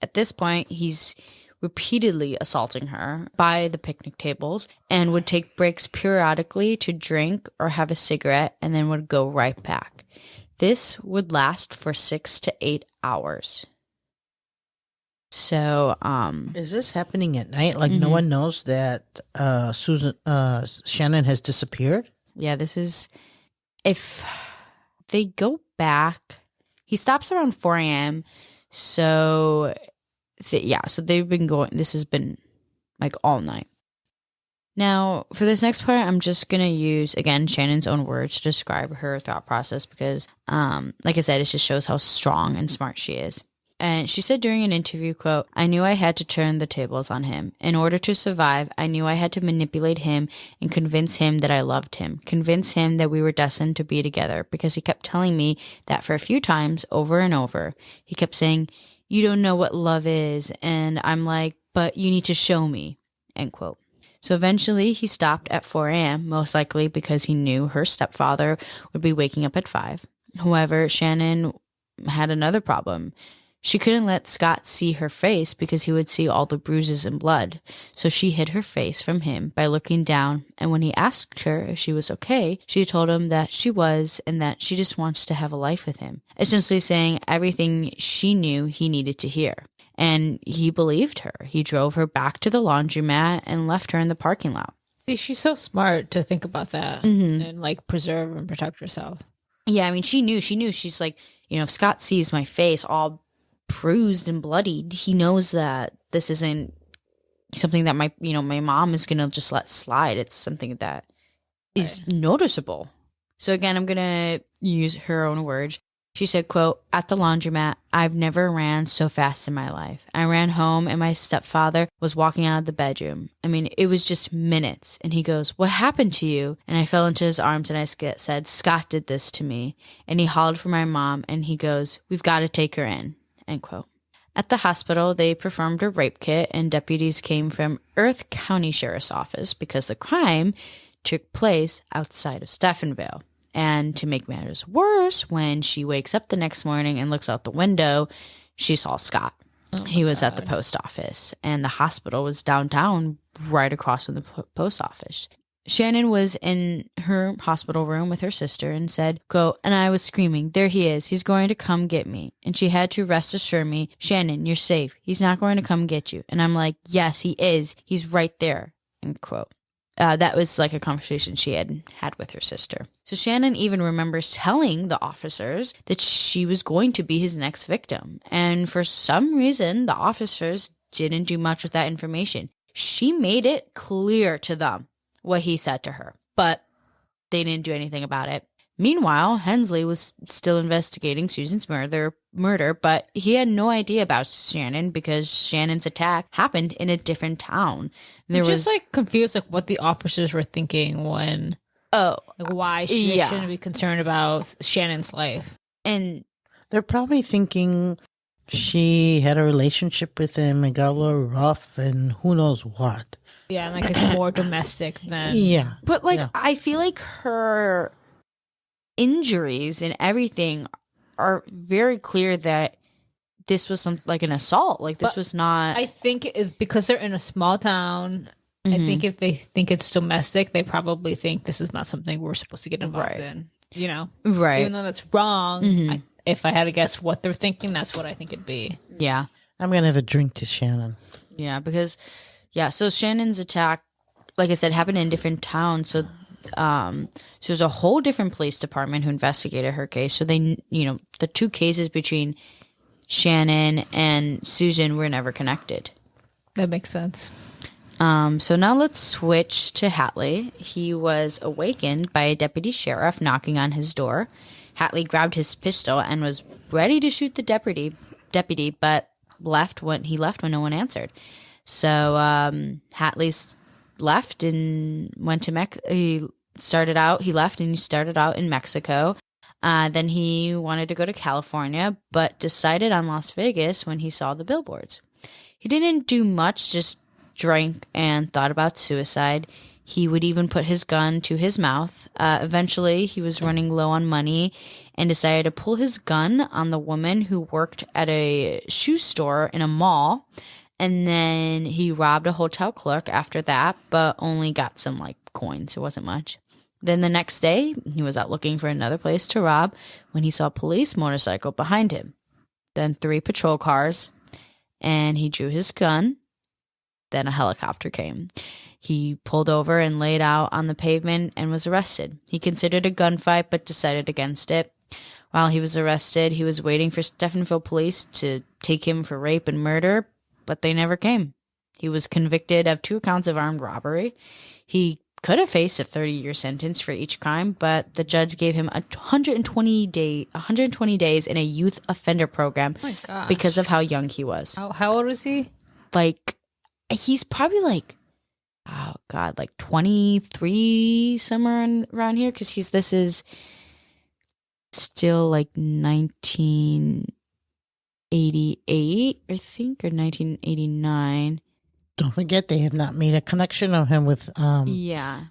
at this point, he's repeatedly assaulting her by the picnic tables and would take breaks periodically to drink or have a cigarette and then would go right back. This would last for 6 to 8 hours. So, is this happening at night? No one knows that Shannon has disappeared? Yeah, this is, if they go back, he stops around 4 a.m. So, so they've been going, this has been all night. Now, for this next part, I'm just going to use, again, Shannon's own words to describe her thought process because, like I said, it just shows how strong and smart she is. And she said during an interview, quote, "I knew I had to turn the tables on him. In order to survive, I knew I had to manipulate him and convince him that I loved him, convince him that we were destined to be together because he kept telling me that for a few times over and over. He kept saying, 'You don't know what love is.' And I'm like, 'But you need to show me,'" end quote. So eventually he stopped at 4 a.m., most likely because he knew her stepfather would be waking up at 5. However, Shannon had another problem. She couldn't let Scott see her face because he would see all the bruises and blood. So she hid her face from him by looking down, and when he asked her if she was okay, she told him that she was and that she just wants to have a life with him, essentially saying everything she knew he needed to hear. And he believed her. He drove her back to the laundromat and left her in the parking lot. See, she's so smart to think about that and preserve and protect herself. Yeah, I mean, she knew. She's if Scott sees my face all bruised and bloodied, he knows that this isn't something that my mom is gonna just let slide. It's something that is noticeable. So again, I'm gonna use her own words. She said, quote, "At the laundromat, I've never ran so fast in my life. I ran home and my stepfather was walking out of the bedroom. I mean, it was just minutes." And he goes, "What happened to you?" And I fell into his arms and I said, "Scott did this to me." And he hollered for my mom and he goes, "We've got to take her in," end quote. At the hospital, they performed a rape kit and deputies came from Earth County Sheriff's Office because the crime took place outside of Stephenville. And to make matters worse, when she wakes up the next morning and looks out the window, she saw Scott. He was at the post office, and the hospital was downtown right across from the post office. Shannon was in her hospital room with her sister and said, quote, "And I was screaming, 'There he is. He's going to come get me.' And she had to rest assure me, 'Shannon, you're safe. He's not going to come get you.' And I'm like, 'Yes, he is. He's right there," end quote. That was like a conversation she had with her sister. So Shannon even remembers telling the officers that she was going to be his next victim. And for some reason, the officers didn't do much with that information. She made it clear to them what he said to her, but they didn't do anything about it. Meanwhile, Hensley was still investigating Susan's murder, but he had no idea about Shannon because Shannon's attack happened in a different town. There was just confused what the officers were thinking when why she shouldn't be concerned about Shannon's life. And they're probably thinking she had a relationship with him and got a little rough and who knows what. Yeah, and it's more domestic than But I feel like her injuries and everything are very clear that this was an assault. This was not. I think because they're in a small town. I think if they think it's domestic, they probably think this is not something we're supposed to get involved in. Right? Even though that's wrong. If I had to guess what they're thinking, that's what I think it'd be. Yeah, I'm gonna have a drink to Shannon. Yeah, because so Shannon's attack, like I said, happened in different towns. So there's a whole different police department who investigated her case. So they, the two cases between Shannon and Susan were never connected. That makes sense. So now let's switch to Hatley. He was awakened by a deputy sheriff knocking on his door. Hatley grabbed his pistol and was ready to shoot the deputy, but left when no one answered. So Hatley left and went to He left and he started out in Mexico. Then he wanted to go to California, but decided on Las Vegas when he saw the billboards. He didn't do much, just drank and thought about suicide. He would even put his gun to his mouth. Eventually, he was running low on money and decided to pull his gun on the woman who worked at a shoe store in a mall. And then he robbed a hotel clerk after that, but only got some coins. It wasn't much. Then the next day, he was out looking for another place to rob when he saw a police motorcycle behind him. Then 3 patrol cars, and he drew his gun. Then a helicopter came. He pulled over and laid out on the pavement and was arrested. He considered a gunfight, but decided against it. While he was arrested, he was waiting for Stephenville police to take him for rape and murder, but they never came. He was convicted of 2 counts of armed robbery. He could have faced a 30-year sentence for each crime, but the judge gave him 120 days in a youth offender program because of how young he was. How old was he? He's probably 23, somewhere around here, because this is still 1988, I think, or 1989. Don't forget, they have not made a connection of him with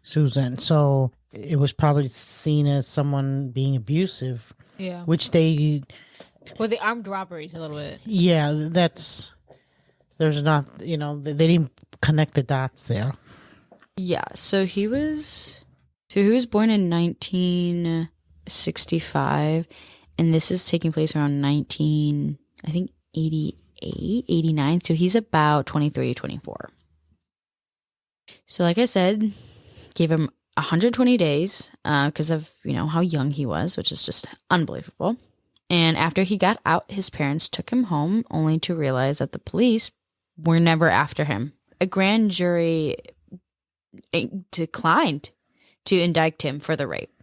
Susan. So it was probably seen as someone being abusive. Yeah. Which they... Well, the armed robberies a little bit. Yeah, there's not, they didn't connect the dots there. Yeah, so he was born in 1965, and this is taking place around 88, 89, so he's about 23, 24. So like I said, gave him 120 days because of, how young he was, which is just unbelievable. And after he got out, his parents took him home only to realize that the police were never after him. A grand jury declined to indict him for the rape.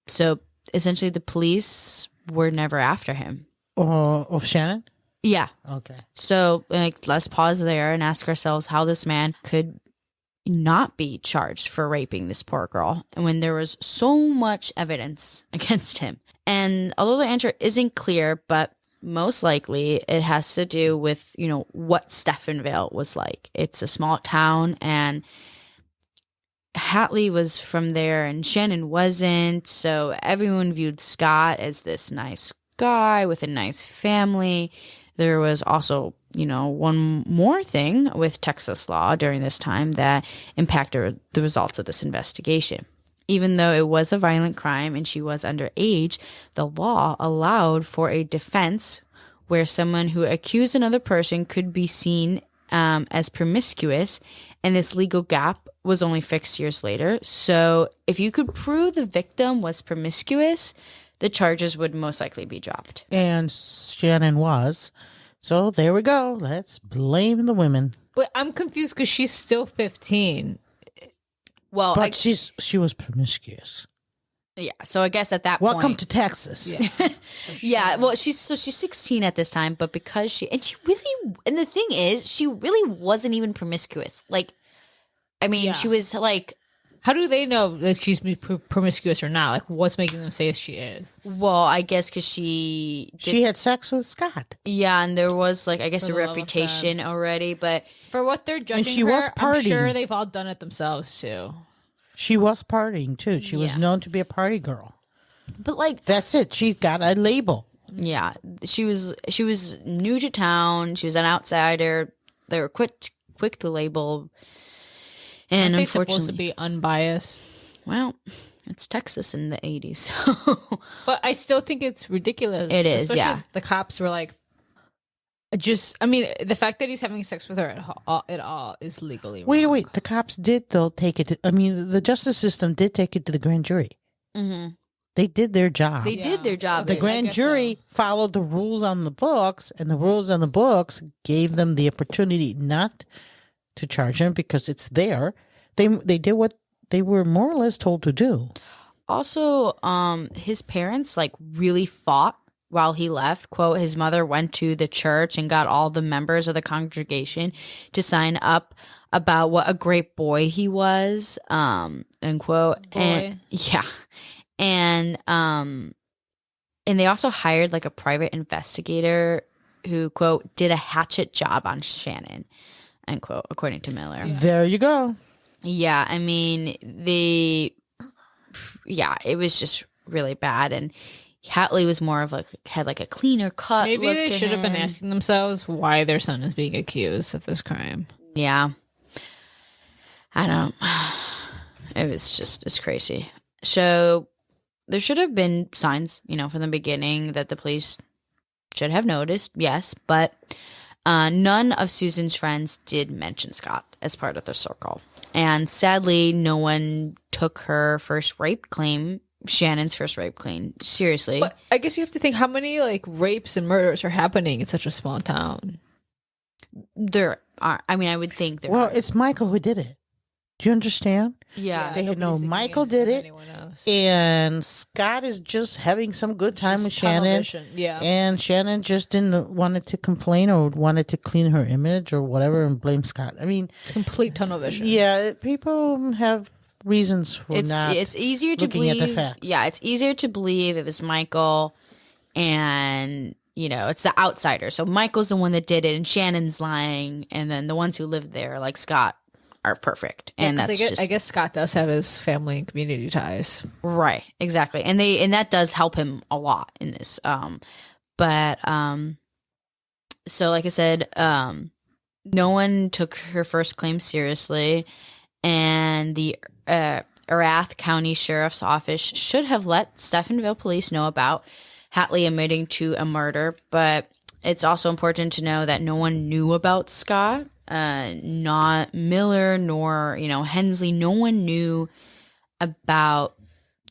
So essentially the police were never after him. Of Shannon? Yeah. Okay. So, like, let's pause there and ask ourselves how this man could not be charged for raping this poor girl and when there was so much evidence against him. And although the answer isn't clear, but most likely it has to do with, what Stephenville was like. It's a small town, and Hatley was from there and Shannon wasn't. So everyone viewed Scott as this nice guy with a nice family. There was also, one more thing with Texas law during this time that impacted the results of this investigation. Even though it was a violent crime and she was underage, the law allowed for a defense where someone who accused another person could be seen as promiscuous, and this legal gap was only fixed years later. So if you could prove the victim was promiscuous, the charges would most likely be dropped. And Shannon was. So there we go. Let's blame the women. But I'm confused because she's still 15. Well, but she was promiscuous. Yeah, so I guess at that point, welcome to Texas. Yeah, sure. Yeah. Well, she's 16 at this time, but because she the thing is, she really wasn't even promiscuous. Like, I mean, she was like, how do they know that she's promiscuous or not? Like, what's making them say she is? Well, I guess because she had sex with Scott. Yeah, and there was like, I guess, a reputation already, but for what they're judging her, I'm sure they've all done it themselves too. She was partying too. She was known to be a party girl. But like, that's it. She got a label. Yeah, she was new to town. She was an outsider. They were quick to label. And aren't unfortunately, they supposed to be unbiased? Well, it's Texas in the 80s. But I still think it's ridiculous. It is, yeah. The cops were like, the fact that he's having sex with her at all is legally wrong. Wait. The cops did, though, take it. The justice system did take it to the grand jury. Mm-hmm. They did their job. They did their job. The grand jury followed the rules on the books, and the rules on the books gave them the opportunity not to charge him because it's there. They did what they were more or less told to do. Also, his parents really fought while he left. Quote, his mother went to the church and got all the members of the congregation to sign up about what a great boy he was. End quote. Boy. And yeah. And they also hired a private investigator who, quote, did a hatchet job on Shannon, end quote, according to Miller. Yeah. There you go. Yeah, I mean, it was just really bad. And Hatley was more of had a cleaner cut. Maybe look they to should have been him. asking themselves why their son is being accused of this crime. Yeah. I don't. It's crazy. So there should have been signs, from the beginning that the police should have noticed, yes, but none of Susan's friends did mention Scott as part of the circle. And sadly, no one took her first rape claim, Shannon's first rape claim, seriously. But I guess you have to think how many rapes and murders are happening in such a small town. There are. I mean, I would think there. Well, it's Michael who did it. Do you understand? Yeah. They had known Michael did it, and Scott is just having some good time with Shannon. Yeah. And Shannon just didn't wanted to complain or wanted to clean her image or whatever and blame Scott. I mean, it's complete tunnel vision. Yeah, people have reasons for it's easier to looking believe at the facts. Yeah, it's easier to believe it was Michael, and it's the outsider. So Michael's the one that did it, and Shannon's lying, and then the ones who lived there, like Scott, are perfect. And I guess Scott does have his family and community ties. Right, exactly. And that does help him a lot in this. So like I said, no one took her first claim seriously, and the Erath County Sheriff's Office should have let Stephenville police know about Hatley admitting to a murder, but it's also important to know that no one knew about Scott. Not Miller nor Hensley. No one knew about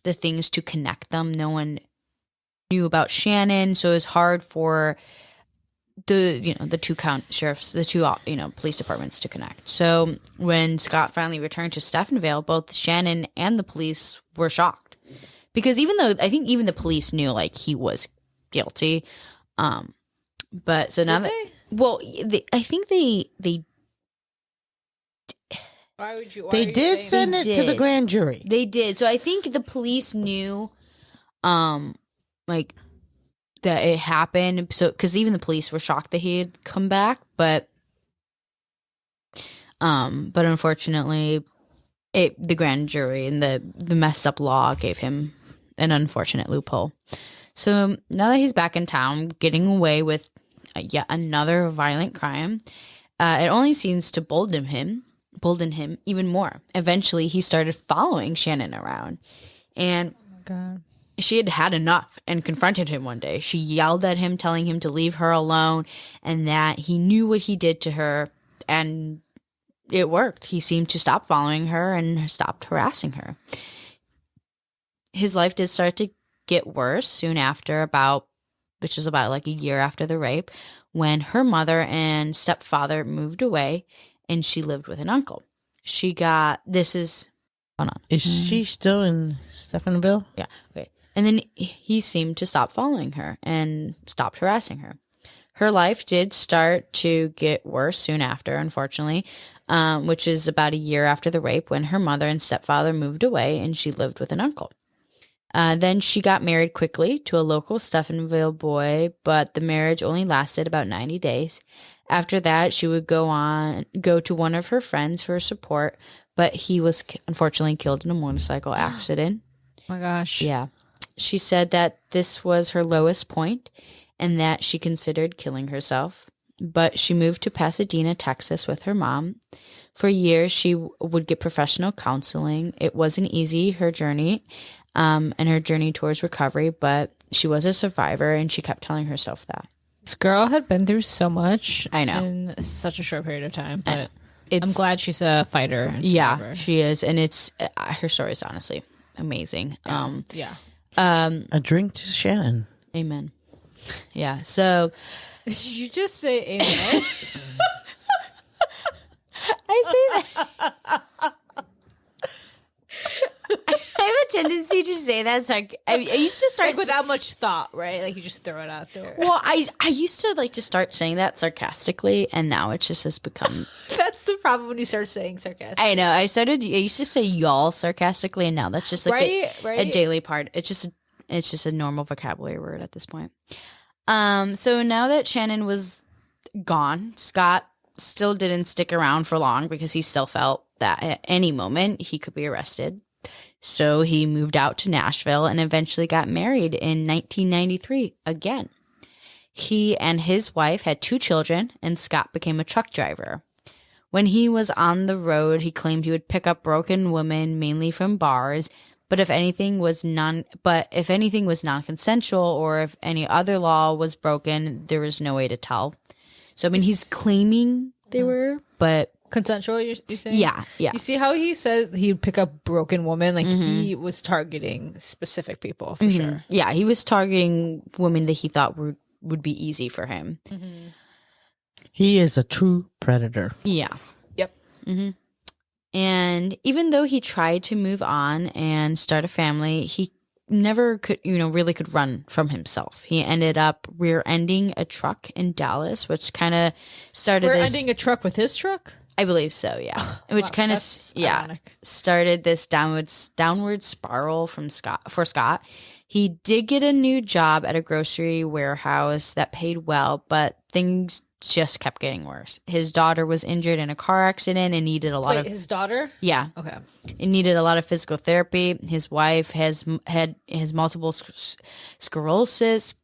the things to connect them. No one knew about Shannon, so it was hard for the two sheriffs, the two police departments to connect. So when Scott finally returned to Stephenville, both Shannon and the police were shocked, because even though I think even the police knew he was guilty. But so now I think they Why would you? They did send it to the grand jury. They did. So I think the police knew, like that it happened. So because even the police were shocked that he had come back, but unfortunately, the grand jury and the messed up law gave him an unfortunate loophole. So now that he's back in town, getting away with yet another violent crime, it only seems to bolden him even more. Eventually, he started following Shannon around, and she had had enough and confronted him one day. She yelled at him, telling him to leave her alone, and that he knew what he did to her, and it worked. He seemed to stop following her and stopped harassing her. His life did start to get worse soon after, which was about like a year after the rape, when her mother and stepfather moved away and she lived with an uncle. Hold on. Is she still in Stephenville? Yeah. Okay. And then he seemed to stop following her and stopped harassing her. Her life did start to get worse soon after, unfortunately, which is about a year after the rape, when her mother and stepfather moved away and she lived with an uncle. Then she got married quickly to a local Stephenville boy, but the marriage only lasted about 90 days. After that, she would go to one of her friends for support, but he was unfortunately killed in a motorcycle accident. Oh my gosh. Yeah. She said that this was her lowest point and that she considered killing herself. But she moved to Pasadena, Texas with her mom. For years, she would get professional counseling. It wasn't easy, her journey, and her journey towards recovery, but she was a survivor, and she kept telling herself that. This girl had been through so much. I know. In such a short period of time, but I'm glad she's a fighter. Yeah, she is, and her story is honestly amazing. Yeah. A drink to Shannon. Amen. Yeah. So, did you just say amen? I say that. I have a tendency to say that. I used to start without much thought, right? Like you just throw it out there. Well, I used to like to start saying that sarcastically, and now it just has become. That's the problem when you start saying sarcastic. I know. I used to say y'all sarcastically, and now that's just like a daily part. It's just a normal vocabulary word at this point. So now that Shannon was gone, Scott still didn't stick around for long because he still felt that at any moment he could be arrested. So he moved out to Nashville and eventually got married in 1993 again. He and his wife had 2 children, and Scott became a truck driver. When he was on the road, he claimed he would pick up broken women, mainly from bars. But if anything was non-consensual, or if any other law was broken, there was no way to tell. So I mean, he's claiming they were, but consensual. You're saying? Yeah. You see how he said he'd pick up broken women? Like he was targeting specific people for sure. Yeah, he was targeting women that he thought would be easy for him. Mm-hmm. He is a true predator. Yeah. Yep. Mm-hmm. And even though he tried to move on and start a family, he never could, really could run from himself. He ended up rear-ending a truck in Dallas, which kind of started rear-ending a truck with his truck? I believe so, yeah. Which kind of, started this downward spiral for Scott. He did get a new job at a grocery warehouse that paid well, but things just kept getting worse. His daughter was injured in a car accident and needed a lot of... his daughter? Yeah. Okay. It needed a lot of physical therapy. His wife has multiple sclerosis,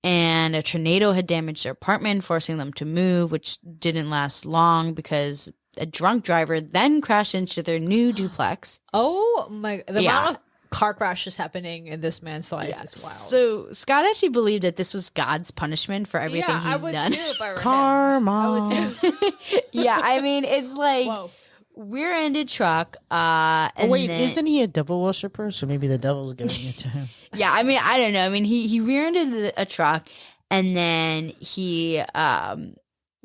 and a tornado had damaged their apartment, forcing them to move, which didn't last long because a drunk driver then crashed into their new duplex. Oh my... The amount of car crashes happening in this man's life is wild. So Scott actually believed that this was God's punishment for everything he's done. I would too if I were Karma. I would too. Yeah, I mean, it's like rear-ended truck. Isn't he a devil worshiper? So maybe the devil's giving it to him. Yeah, I mean, I don't know. I mean, he rear-ended a truck, and then he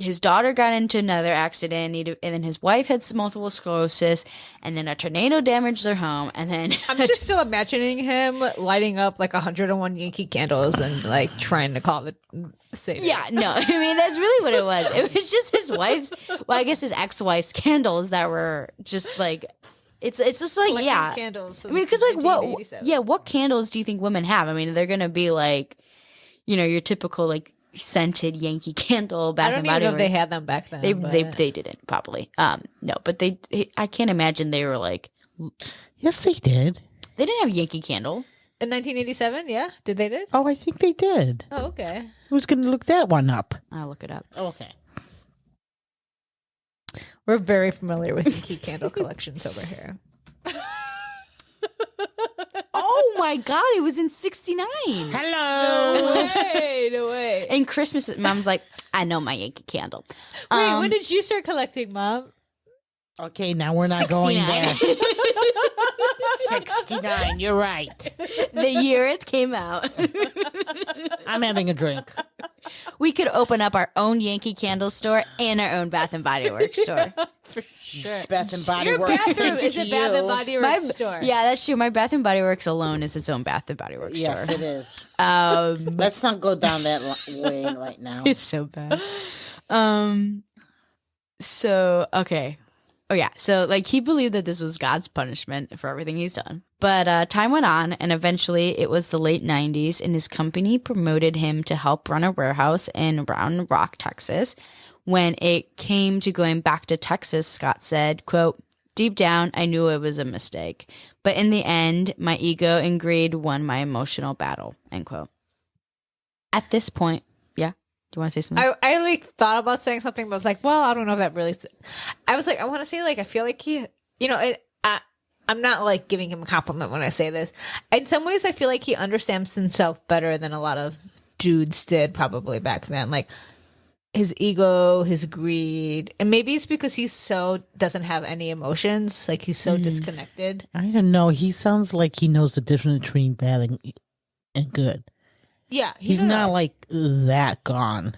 his daughter got into another accident, and then his wife had multiple sclerosis, and then a tornado damaged their home, and then I'm just still imagining him lighting up like 101 Yankee candles and like trying to call it Satan. Yeah, no, I mean that's really what it was. It was just his wife's, well, I guess his ex-wife's candles that were just like, it's just like, Collecting yeah, candles. I mean, because like what candles do you think women have? I mean, they're gonna be like, your typical like scented Yankee candle, Bath and Body Works. I don't even know if they had them back then. They didn't probably. No, but I can't imagine they were like. Yes, they did. They didn't have Yankee Candle in 1987. Yeah, did they did? Oh, I think they did. Oh, okay. Who's going to look that one up? I'll look it up. Okay. We're very familiar with Yankee Candle collections over here. Oh my God! It was in '69. Hello. No way. And Christmas, Mom's like, I know my Yankee Candle. Wait, when did you start collecting, Mom? Okay, now we're not 69. going there. 69, you're right. The year it came out. I'm having a drink. We could open up our own Yankee Candle store and our own Bath and Body Works store. For sure. Bath and Body Your Works. bathroom is a Bath and Body Works store. Yeah, that's true. My Bath and Body Works alone is its own Bath and Body Works Yes, store. it is. Um, Let's not go down that way right now. It's so bad. So, okay. Oh, yeah. So, like, he believed that this was God's punishment for everything he's done. But time went on, and eventually it was the late 90s, and his company promoted him to help run a warehouse in Round Rock, Texas. When it came to going back to Texas, Scott said, quote, "Deep down, I knew it was a mistake. But in the end, my ego and greed won my emotional battle," end quote. At this point, yeah. Do you want to say something? I like thought about saying something, but I was like, well, I don't know if that really. I was like, I want to say like, I feel like he, I'm not like giving him a compliment when I say this. In some ways, I feel like he understands himself better than a lot of dudes did probably back then. Like his ego, his greed, and maybe it's because he's so doesn't have any emotions. Like he's so disconnected. I don't know. He sounds like he knows the difference between bad and good. Yeah, he's not like that gone.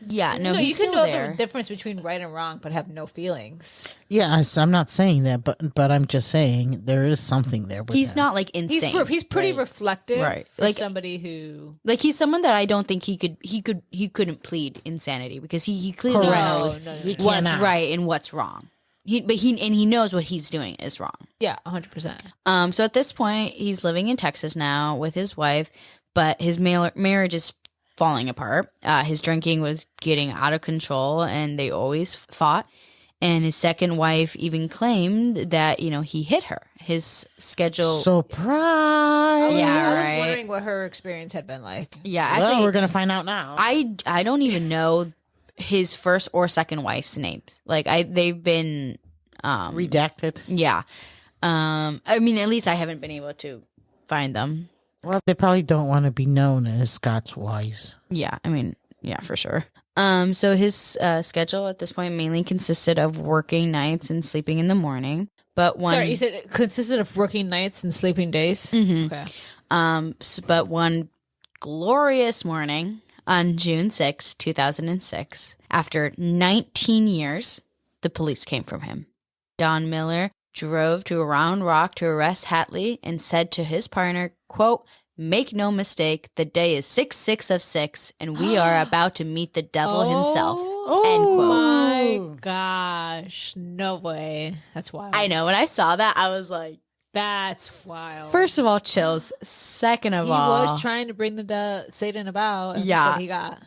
Yeah, no, you he's can still know there. the difference between right and wrong, but have no feelings. Yeah, I'm not saying that, but I'm just saying there is something there. With He's that. not like insane. He's pretty reflective, right? For Like somebody who, like he's someone that I don't think he couldn't plead insanity because he clearly knows what's cannot. right and what's wrong. He knows what he's doing is wrong. yeah, 100%. So at this point, he's living in Texas now with his wife, but his marriage is falling apart. His drinking was getting out of control, and they always fought. And his second wife even claimed that he hit her. His schedule. Surprise! Yeah, I was right. wondering what her experience had been like. Yeah, actually, Well, we're gonna find out now. I don't even know his first or second wife's names. Like they've been redacted. Yeah. I mean, at least I haven't been able to find them. Well, they probably don't want to be known as Scott's wives. Yeah, I mean, yeah, for sure. So his schedule at this point mainly consisted of working nights and sleeping in the morning. But Sorry, you said it consisted of working nights and sleeping days? Mm-hmm. Okay. But one glorious morning on June 6, 2006, after 19 years, the police came from him. Don Miller drove to Round Rock to arrest Hatley and said to his partner, quote, "Make no mistake, the day is 6/6 of 6, and we are about to meet the devil himself." End quote. My gosh. No way. That's wild. I know. When I saw that, I was like, That's wild. first of all, chills. Second of he all, was trying to bring the Satan about. And Yeah. Look what he got.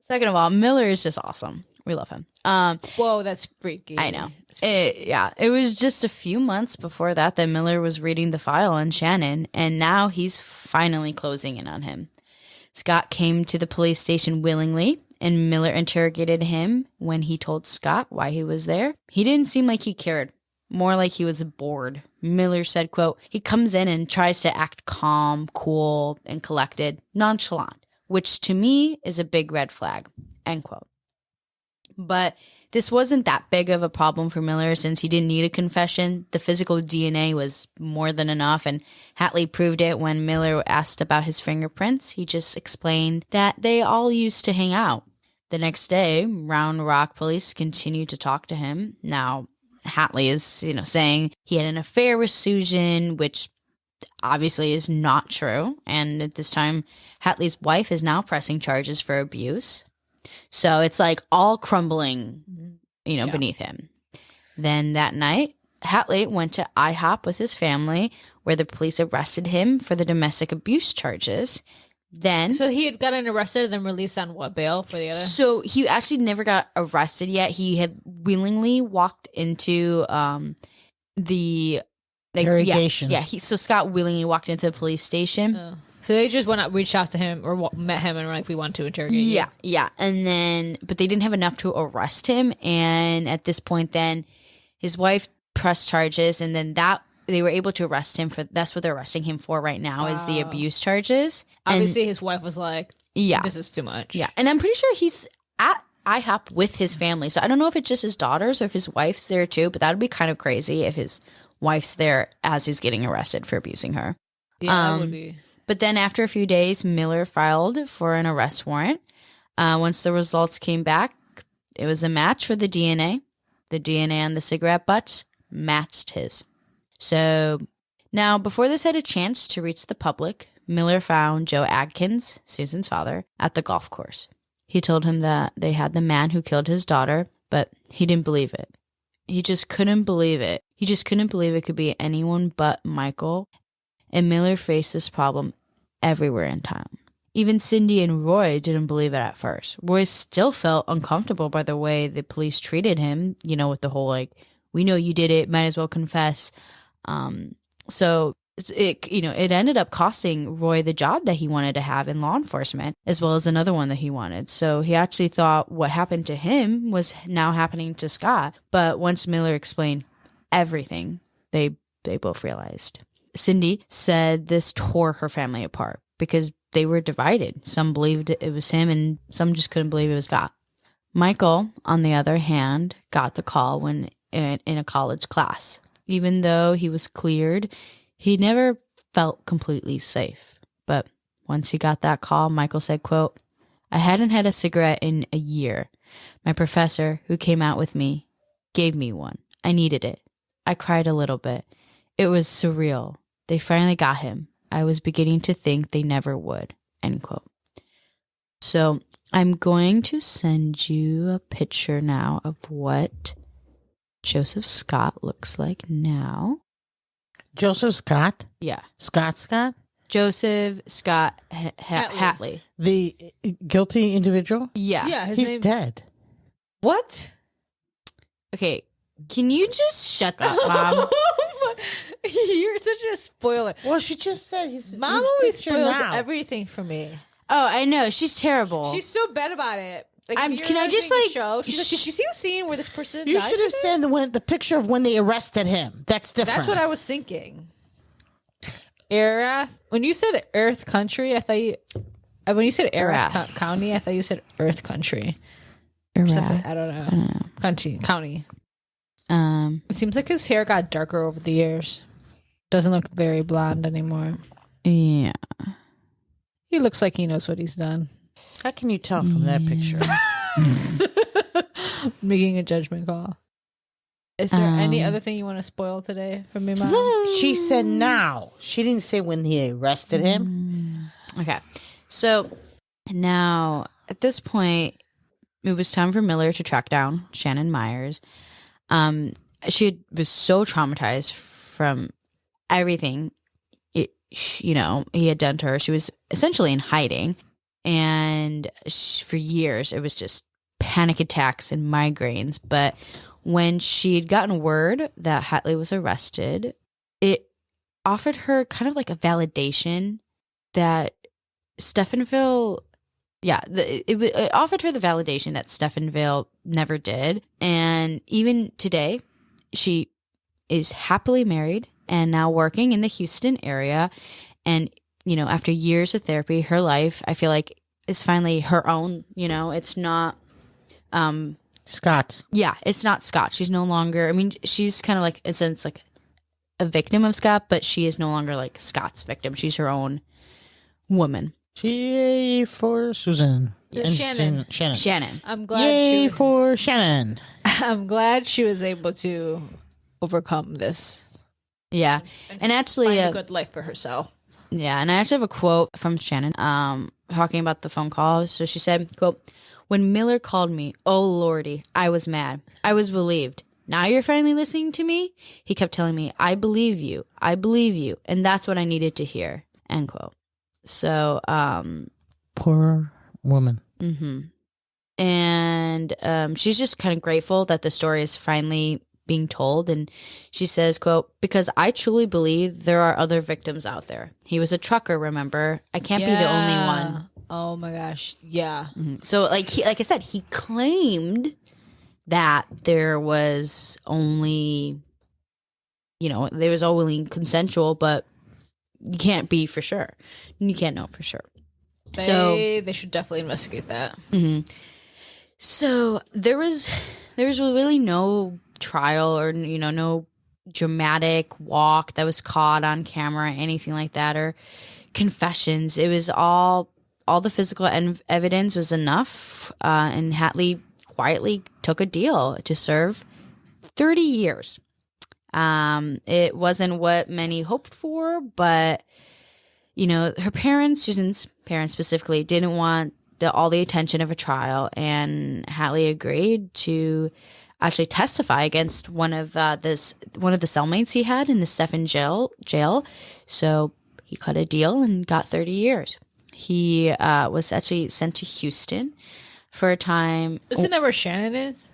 second of all, Miller is just awesome. We love him. Whoa, that's freaky. I know. It was just a few months before that Miller was reading the file on Shannon, and now he's finally closing in on him. Scott came to the police station willingly, and Miller interrogated him. When he told Scott why he was there, he didn't seem like he cared, more like he was bored. Miller said, quote, "He comes in and tries to act calm, cool, and collected, nonchalant, which to me is a big red flag," end quote. But this wasn't that big of a problem for Miller since he didn't need a confession. The physical DNA was more than enough, and Hatley proved it when Miller asked about his fingerprints. He just explained that they all used to hang out. The next day, Round Rock police continued to talk to him. Now, Hatley is, saying he had an affair with Susan, which obviously is not true. And at this time, Hatley's wife is now pressing charges for abuse. So it's like all crumbling, beneath him. Then that night, Hatley went to IHOP with his family, where the police arrested him for the domestic abuse charges. Then, so he had gotten arrested and then released on what, bail for the other? So he actually never got arrested yet. He had willingly walked into the interrogation. Yeah. So Scott willingly walked into the police station. Oh. So they just reached out to him or met him and were like, we want to interrogate you. Yeah. And then, but they didn't have enough to arrest him. And at this point, then his wife pressed charges, and then they were able to arrest him for. That's what they're arresting him for right now, is the abuse charges. Obviously, his wife was like, this is too much. Yeah. And I'm pretty sure he's at IHOP with his family. So I don't know if it's just his daughters or if his wife's there too, but that would be kind of crazy if his wife's there as he's getting arrested for abusing her. Yeah, that would be. But then after a few days, Miller filed for an arrest warrant. Once the results came back, it was a match for the DNA. The DNA on the cigarette butts matched his. So now, before this had a chance to reach the public, Miller found Joe Adkins, Susan's father, at the golf course. He told him that they had the man who killed his daughter, but he didn't believe it. He just couldn't believe it. He just couldn't believe it could be anyone but Michael. And Miller faced this problem everywhere in town. Even Cindy and Roy didn't believe it at first. Roy still felt uncomfortable by the way the police treated him, with the whole, like, we know you did it, might as well confess. So it ended up costing Roy the job that he wanted to have in law enforcement, as well as another one that he wanted. So he actually thought what happened to him was now happening to Scott. But once Miller explained everything, they both realized. Cindy said this tore her family apart because they were divided. Some believed it was him and some just couldn't believe it was Scott. Michael, on the other hand, got the call when in a college class. Even though he was cleared, he never felt completely safe. But once he got that call, Michael said, quote, "I hadn't had a cigarette in a year. My professor, who came out with me, gave me one. I needed it. I cried a little bit. It was surreal. They finally got him. I was beginning to think they never would." End quote. So I'm going to send you a picture now of what Joseph Scott looks like now. Joseph Scott? Yeah. Scott? Joseph Scott Hatley. The guilty individual? Yeah. Yeah, he's dead. What? Okay, can you just shut up, Mom? You're such a spoiler. Well, she just said Mom always spoils everything for me. Oh, I know. She's terrible. She's so bad about it. Like, can I just show, she's like, did you see the scene where this person You died should have sent the picture of when they arrested him. That's different. That's what I was thinking. When you said Earth Country, I thought when you said Erath County, I thought you said Earth Country. Or something. I don't know. County. It seems like his hair got darker over the years. Doesn't look very blonde anymore. Yeah. He looks like he knows what he's done. How can you tell from that picture? Making a judgment call. Is there any other thing you want to spoil today from me, Mom? She said now. She didn't say when he arrested him. Okay. So now at this point, it was time for Miller to track down Shannon Myers. Was so traumatized from everything he had done to her. She was essentially in hiding, and for years it was just panic attacks and migraines. But when she had gotten word that Hatley was arrested, it offered her kind of like a validation that Stephenville, it offered her the validation that Stephenville never did. And even today, she is happily married and now working in the Houston area. And, after years of therapy, her life, I feel like, is finally her own. It's not Scott. Yeah, it's not Scott. She's no longer, she's kind of like, in a sense, like a victim of Scott, but she is no longer like Scott's victim. She's her own woman. Yay for Susan. Shannon. I'm glad Yay for Shannon. I'm glad she was able to overcome this. Yeah. And actually find a good life for herself. Yeah, and I actually have a quote from Shannon talking about the phone call. So she said, quote, "When Miller called me, oh lordy, I was mad. I was relieved. Now you're finally listening to me?" He kept telling me, "I believe you. I believe you." And that's what I needed to hear. End quote. So, poor woman. Mm-hmm. And she's just kind of grateful that the story is finally being told. And she says, quote, "Because I truly believe there are other victims out there. He was a trucker, remember? I can't be the only one." Oh my gosh. Yeah. Mm-hmm. So like I said, he claimed that there was only, there was only consensual, but you can't be for sure. You can't know for sure. They should definitely investigate that. Mm-hmm. So there was really no trial or no dramatic walk that was caught on camera, anything like that, or confessions. It was all the physical evidence was enough, and Hatley quietly took a deal to serve 30 years. It wasn't what many hoped for, but her parents, Susan's parents specifically, didn't want all the attention of a trial, and Hatley agreed to actually testify against one of the cellmates he had in the Stephenville jail. So he cut a deal and got 30 years. He was actually sent to Houston for a time. Isn't that where Shannon is?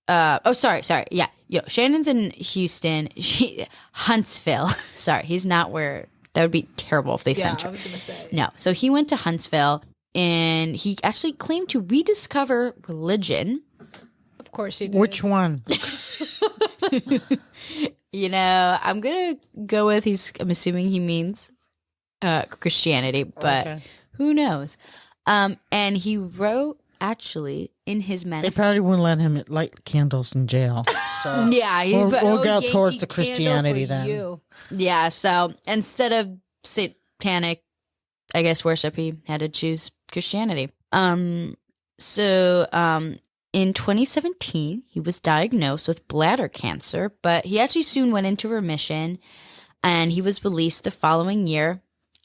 Sorry. Yeah. Shannon's in Houston. Huntsville. Sorry, he's not where. That would be terrible if they sent her. I was going to say. No. So he went to Huntsville, and he actually claimed to rediscover religion. Of course he did. Which one? I'm going to go with I'm assuming he means Christianity, but okay. Who knows? And he wrote actually in his manifesto. They probably wouldn't let him light candles in jail. So yeah, we'll go towards the Christianity then. Yeah, so instead of satanic, I guess, worship, he had to choose Christianity. In 2017, he was diagnosed with bladder cancer, but he actually soon went into remission, and he was released the following year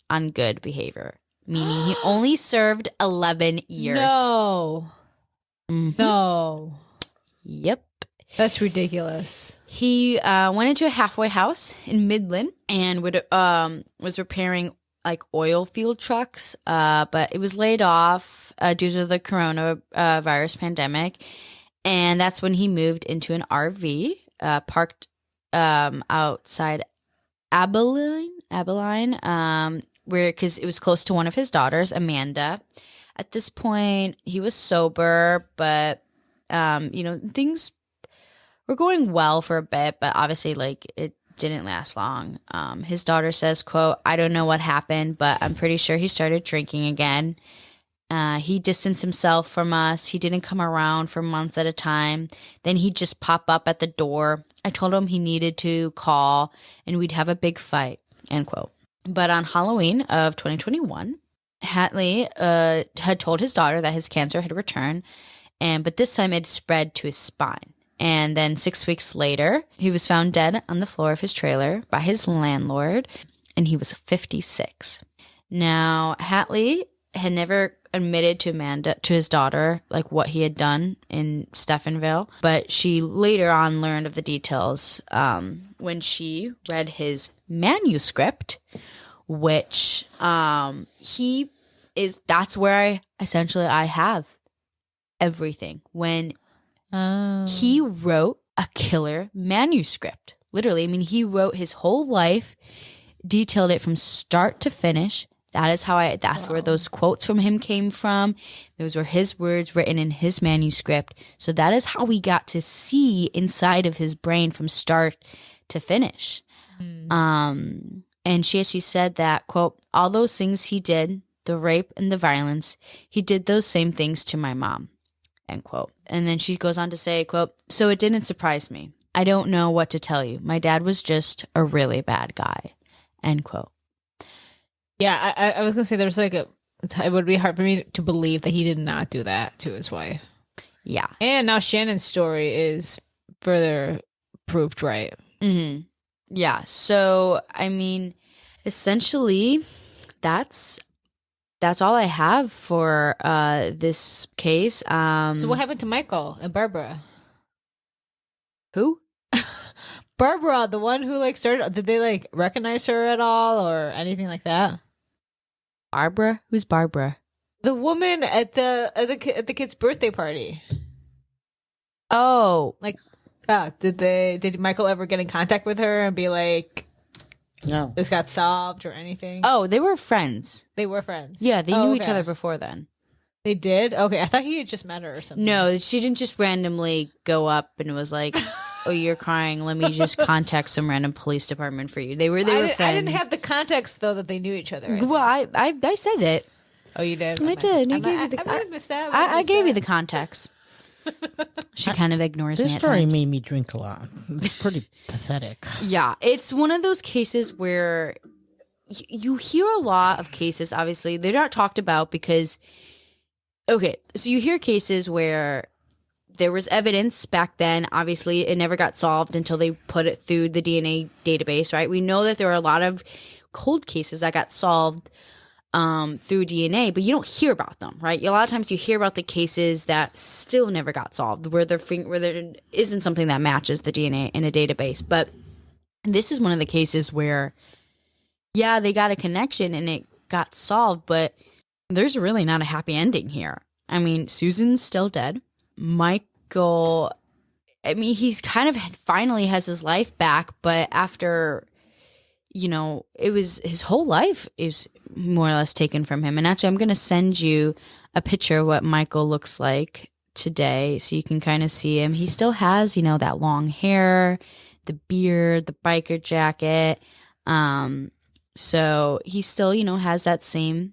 on good behavior, meaning he only served 11 years. No. Mm-hmm. No. Yep. That's ridiculous. He went into a halfway house in Midland and was repairing like oil field trucks, but it was laid off due to the coronavirus pandemic, and that's when he moved into an RV parked outside Abilene, because it was close to one of his daughters, Amanda. At this point, he was sober, but things were going well for a bit, but obviously, it didn't last long. His daughter says, quote, "I don't know what happened, but I'm pretty sure he started drinking again. He distanced himself from us. He didn't come around for months at a time. Then he'd just pop up at the door. I told him he needed to call, and we'd have a big fight," end quote. But on Halloween of 2021, Hatley had told his daughter that his cancer had returned, but this time it spread to his spine. And then 6 weeks later, he was found dead on the floor of his trailer by his landlord, and he was 56. Now, Hatley had never admitted to his daughter, what he had done in Stephenville, but she later on learned of the details when she read his manuscript, which that's where I have everything. When he wrote a killer manuscript. Literally, he wrote his whole life, detailed it from start to finish. That's where those quotes from him came from. Those were his words written in his manuscript. So that is how we got to see inside of his brain from start to finish. And she said that, quote, "All those things he did, the rape and the violence, he did those same things to my mom," end quote. And then she goes on to say, quote, "So it didn't surprise me. I don't know what to tell you. My dad was just a really bad guy," end quote. Yeah, I was going to say there's it would be hard for me to believe that he did not do that to his wife. Yeah. And now Shannon's story is further proved right. Mm-hmm. Yeah. So, I mean, essentially, that's all I have for this case. So what happened to Michael and Barbara? Who? Barbara, the one who like started. Did they like recognize her at all or anything like that? Barbara? Who's Barbara? The woman at the kid's birthday party. Oh, Like, did Michael ever get in contact with her and be like, No. this got solved or anything? oh, they were friends. They were friends. Yeah, they knew each okay. other before then. They did? Okay, I thought he had just met her or something. No, she didn't just randomly go up and was like, "Oh, you're crying. Let me just contact some random police department for you." They were friends. I didn't have the context though that they knew each other. Well, I said that. Oh, you did? I did. I gave you I might have missed that. I gave you the context. She kind of ignores me This at story times. made me drink a lot. It's pretty pathetic. Yeah, it's one of those cases where you hear a lot of cases. Obviously, they're not talked about because, okay, so you hear cases where there was evidence back then. Obviously, it never got solved until they put it through the DNA database, right? We know that there are a lot of cold cases that got solved through DNA, but you don't hear about them, right? A lot of times you hear about the cases that still never got solved, where there isn't something that matches the DNA in a database. But this is one of the cases where, yeah, they got a connection and it got solved, but there's really not a happy ending here. I mean, Susan's still dead. Michael, I mean, he's kind of finally has his life back, but after, you know, it was his whole life is more or less taken from him. And actually, I'm going to send you a picture of what Michael looks like today so you can kind of see him. He still has, you know, that long hair, the beard, the biker jacket. So he still, you know, has that same,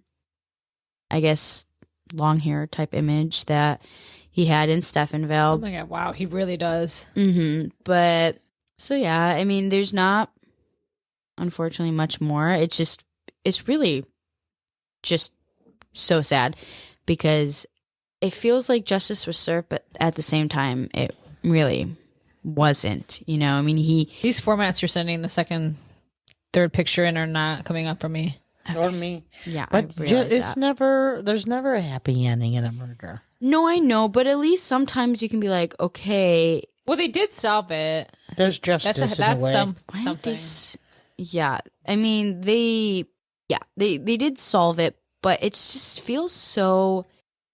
I guess, long hair type image that he had in Stephenville. Oh my God, wow, he really does. Mm-hmm. But, so yeah, I mean, there's not, unfortunately, much more. It's really just so sad because it feels like justice was served, but at the same time, it really wasn't. You know, I mean, These formats you're sending the third picture in are not coming up for me. Or me. Yeah, But I realize it's that. there's never a happy ending in a murder. No, I know, but at least sometimes you can be like, okay, Well, they did solve it. There's justice That's in a way. why aren't they something. yeah, I mean, they did solve it, but it just feels so,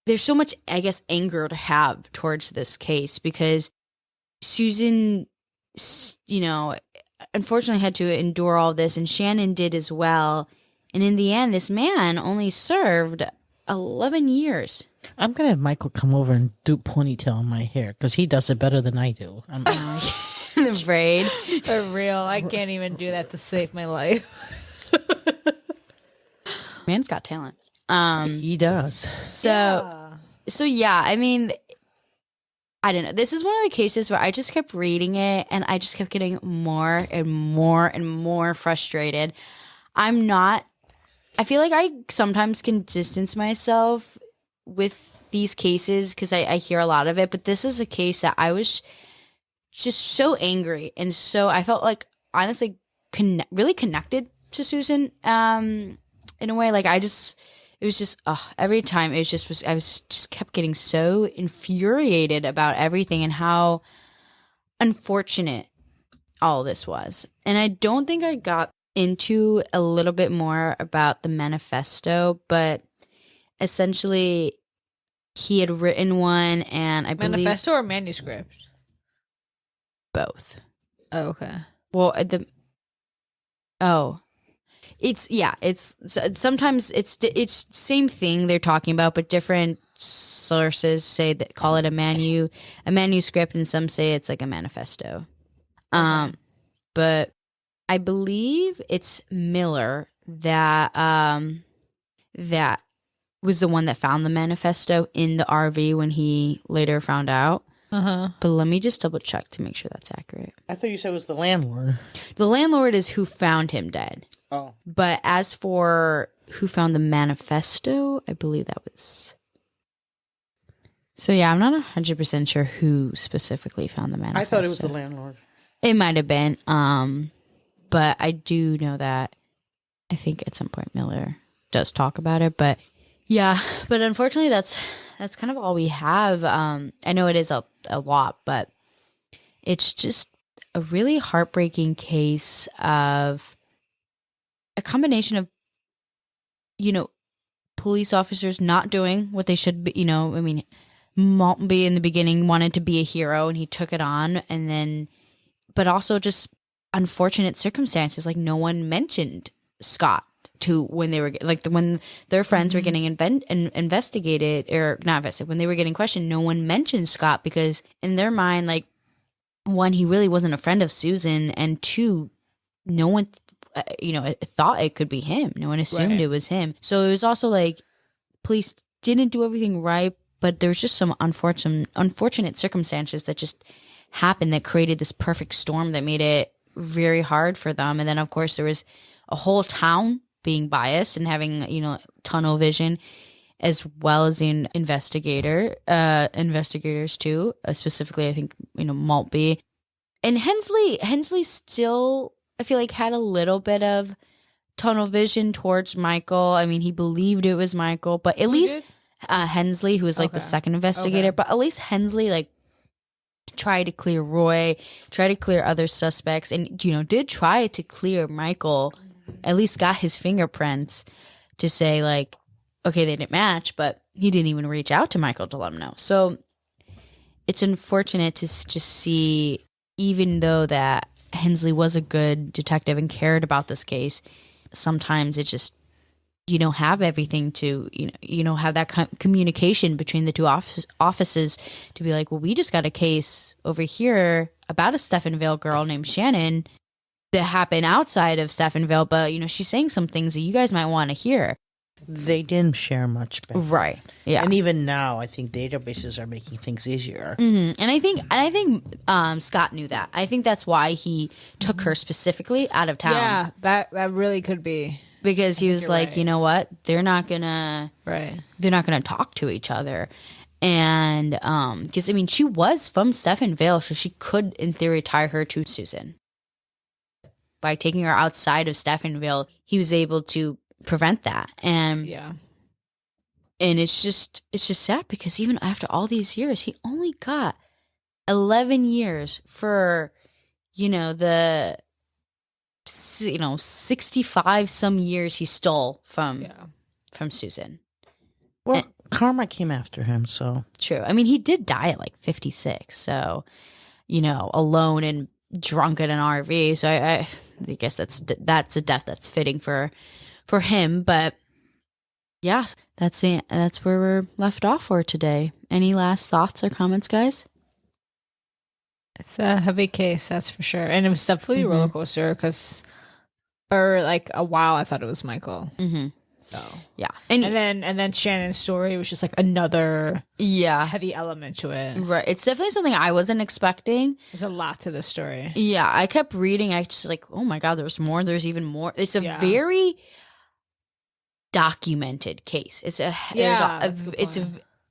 there's so much, I guess, anger to have towards this case because Susan, you know, unfortunately had to endure all this, and Shannon did as well. And in the end, this man only served 11 years. I'm going to have Michael come over and do ponytail in my hair because he does it better than I do. I'm Afraid. For real, I can't even do that to save my life. Man's got talent. he does. So yeah, I mean, I don't know. This is one of the cases where I just kept reading it and I just kept getting more and more and more frustrated. I feel like I sometimes can distance myself with these cases because I hear a lot of it, but this is a case that I was just so angry and so I felt like honestly really connected to Susan in a way. Like it was just every time I was just kept getting so infuriated about everything and how unfortunate all of this was. And I don't think I got into a little bit more about the manifesto, but essentially he had written one and I believe Manifesto or manuscript? both. Oh, okay. Well, it's sometimes it's same thing they're talking about, but different sources say that call it a manuscript, and some say it's like a manifesto. Okay. But I believe it's Miller that that was the one that found the manifesto in the RV when he later found out. But let me just double check to make sure that's accurate. I thought you said it was the landlord. The landlord is who found him dead. Oh. But as for who found the manifesto. I believe that was. So yeah, I'm not 100% sure who specifically found the manifesto. I thought it was the landlord. It might have been. But I do know that I think at some point Miller does talk about it. But yeah, but unfortunately that's kind of all we have. I know it is a lot, but it's just a really heartbreaking case of a combination of, police officers not doing what they should be, I mean, Maltby in the beginning wanted to be a hero and he took it on, and then, but also just unfortunate circumstances. Like no one mentioned Scott to when they were when their friends were getting investigated or not investigated, when they were getting questioned, no one mentioned Scott because in their mind, like, one, he really wasn't a friend of Susan, and two, no one thought it could be him. No one assumed it was him. So it was also like police didn't do everything right, but there's just some unfortunate circumstances that just happened that created this perfect storm that made it very hard for them. And then of course there was a whole town being biased and having, tunnel vision, as well as the investigators too, specifically I think, Maltby. And Hensley still, I feel like, had a little bit of tunnel vision towards Michael. I mean, he believed it was Michael, but at least Hensley, who was like the second investigator, but at least Hensley like tried to clear Roy, tried to clear other suspects, and did try to clear Michael. At least got his fingerprints to say like, okay, they didn't match, but he didn't even reach out to Michael to let him know. So it's unfortunate to just see, even though that Hensley was a good detective and cared about this case, sometimes it just, you don't have everything to, have that communication between the two offices to be like, well, we just got a case over here about a Stephenville girl named Shannon that happened outside of Stephenville, but, she's saying some things that you guys might want to hear. They didn't share much back. Right. Yeah. And even now, I think databases are making things easier. Mm-hmm. And I think Scott knew that. I think that's why he took her specifically out of town. Yeah, that really could be. Because he was like, right. you know what? They're not gonna talk to each other. And because I mean, she was from Stephenville, so she could in theory tie her to Susan. By taking her outside of Stephenville, he was able to prevent that. And it's just sad because even after all these years, he only got 11 years for the 65 some years he stole from Susan. Well, karma came after him, so true. I mean, he did die at like 56, so alone and drunk in an RV. So I guess that's a death that's fitting for him. But yeah, that's it. That's where we're left off for today. Any last thoughts or comments, guys? It's a heavy case, that's for sure. And it was definitely a roller coaster because for like a while I thought it was Michael. Mm-hmm. So yeah, and then Shannon's story was just like another heavy element to it. Right, it's definitely something I wasn't expecting. There's a lot to this story. Yeah, I kept reading. I just like, oh my god, there's more. There's even more. It's a very documented case. It's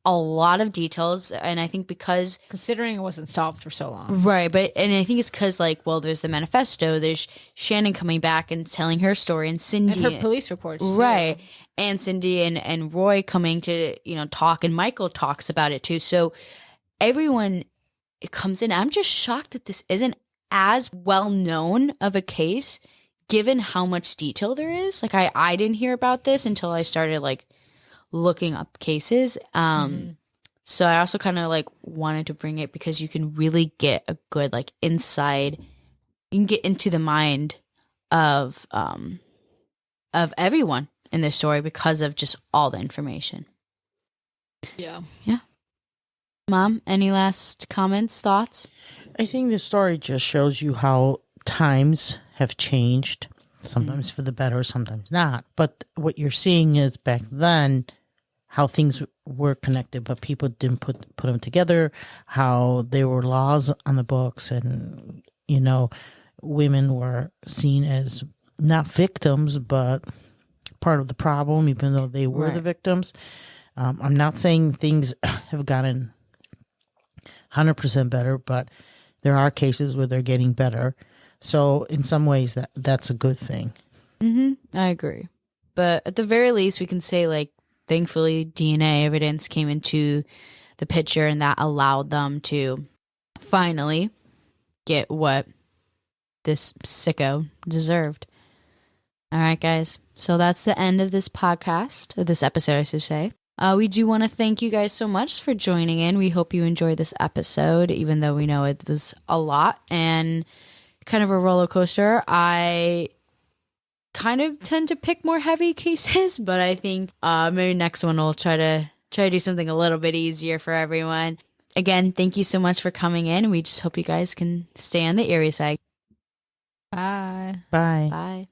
a lot of details, and I think because considering it wasn't solved for so long, right? But I think it's because there's the manifesto, there's Shannon coming back and telling her story, and Cindy and her police reports, too. Right? And Cindy and Roy coming to talk, and Michael talks about it too. So everyone comes in. I'm just shocked that this isn't as well known of a case, given how much detail there is. Like I didn't hear about this until I started looking up cases. So I also kind of wanted to bring it because you can really get a good inside. You can get into the mind of everyone in this story because of just all the information. Yeah. Mom, any last comments, thoughts? I think the story just shows you how times have changed, sometimes for the better, sometimes not. But what you're seeing is back then how things were connected, but people didn't put them together, how there were laws on the books, and, women were seen as not victims, but part of the problem, even though they were the victims. I'm not saying things have gotten 100% better, but there are cases where they're getting better. So in some ways, that's a good thing. I agree. But at the very least, we can say, like, thankfully, DNA evidence came into the picture, and that allowed them to finally get what this sicko deserved. All right, guys. So that's the end of this podcast, or this episode, I should say. We do want to thank you guys so much for joining in. We hope you enjoyed this episode, even though we know it was a lot and kind of a roller coaster. I kind of tend to pick more heavy cases, but I think maybe next one we'll try to do something a little bit easier for everyone. Again, thank you so much for coming in. We just hope you guys can stay on the Erie side. Bye. Bye. Bye.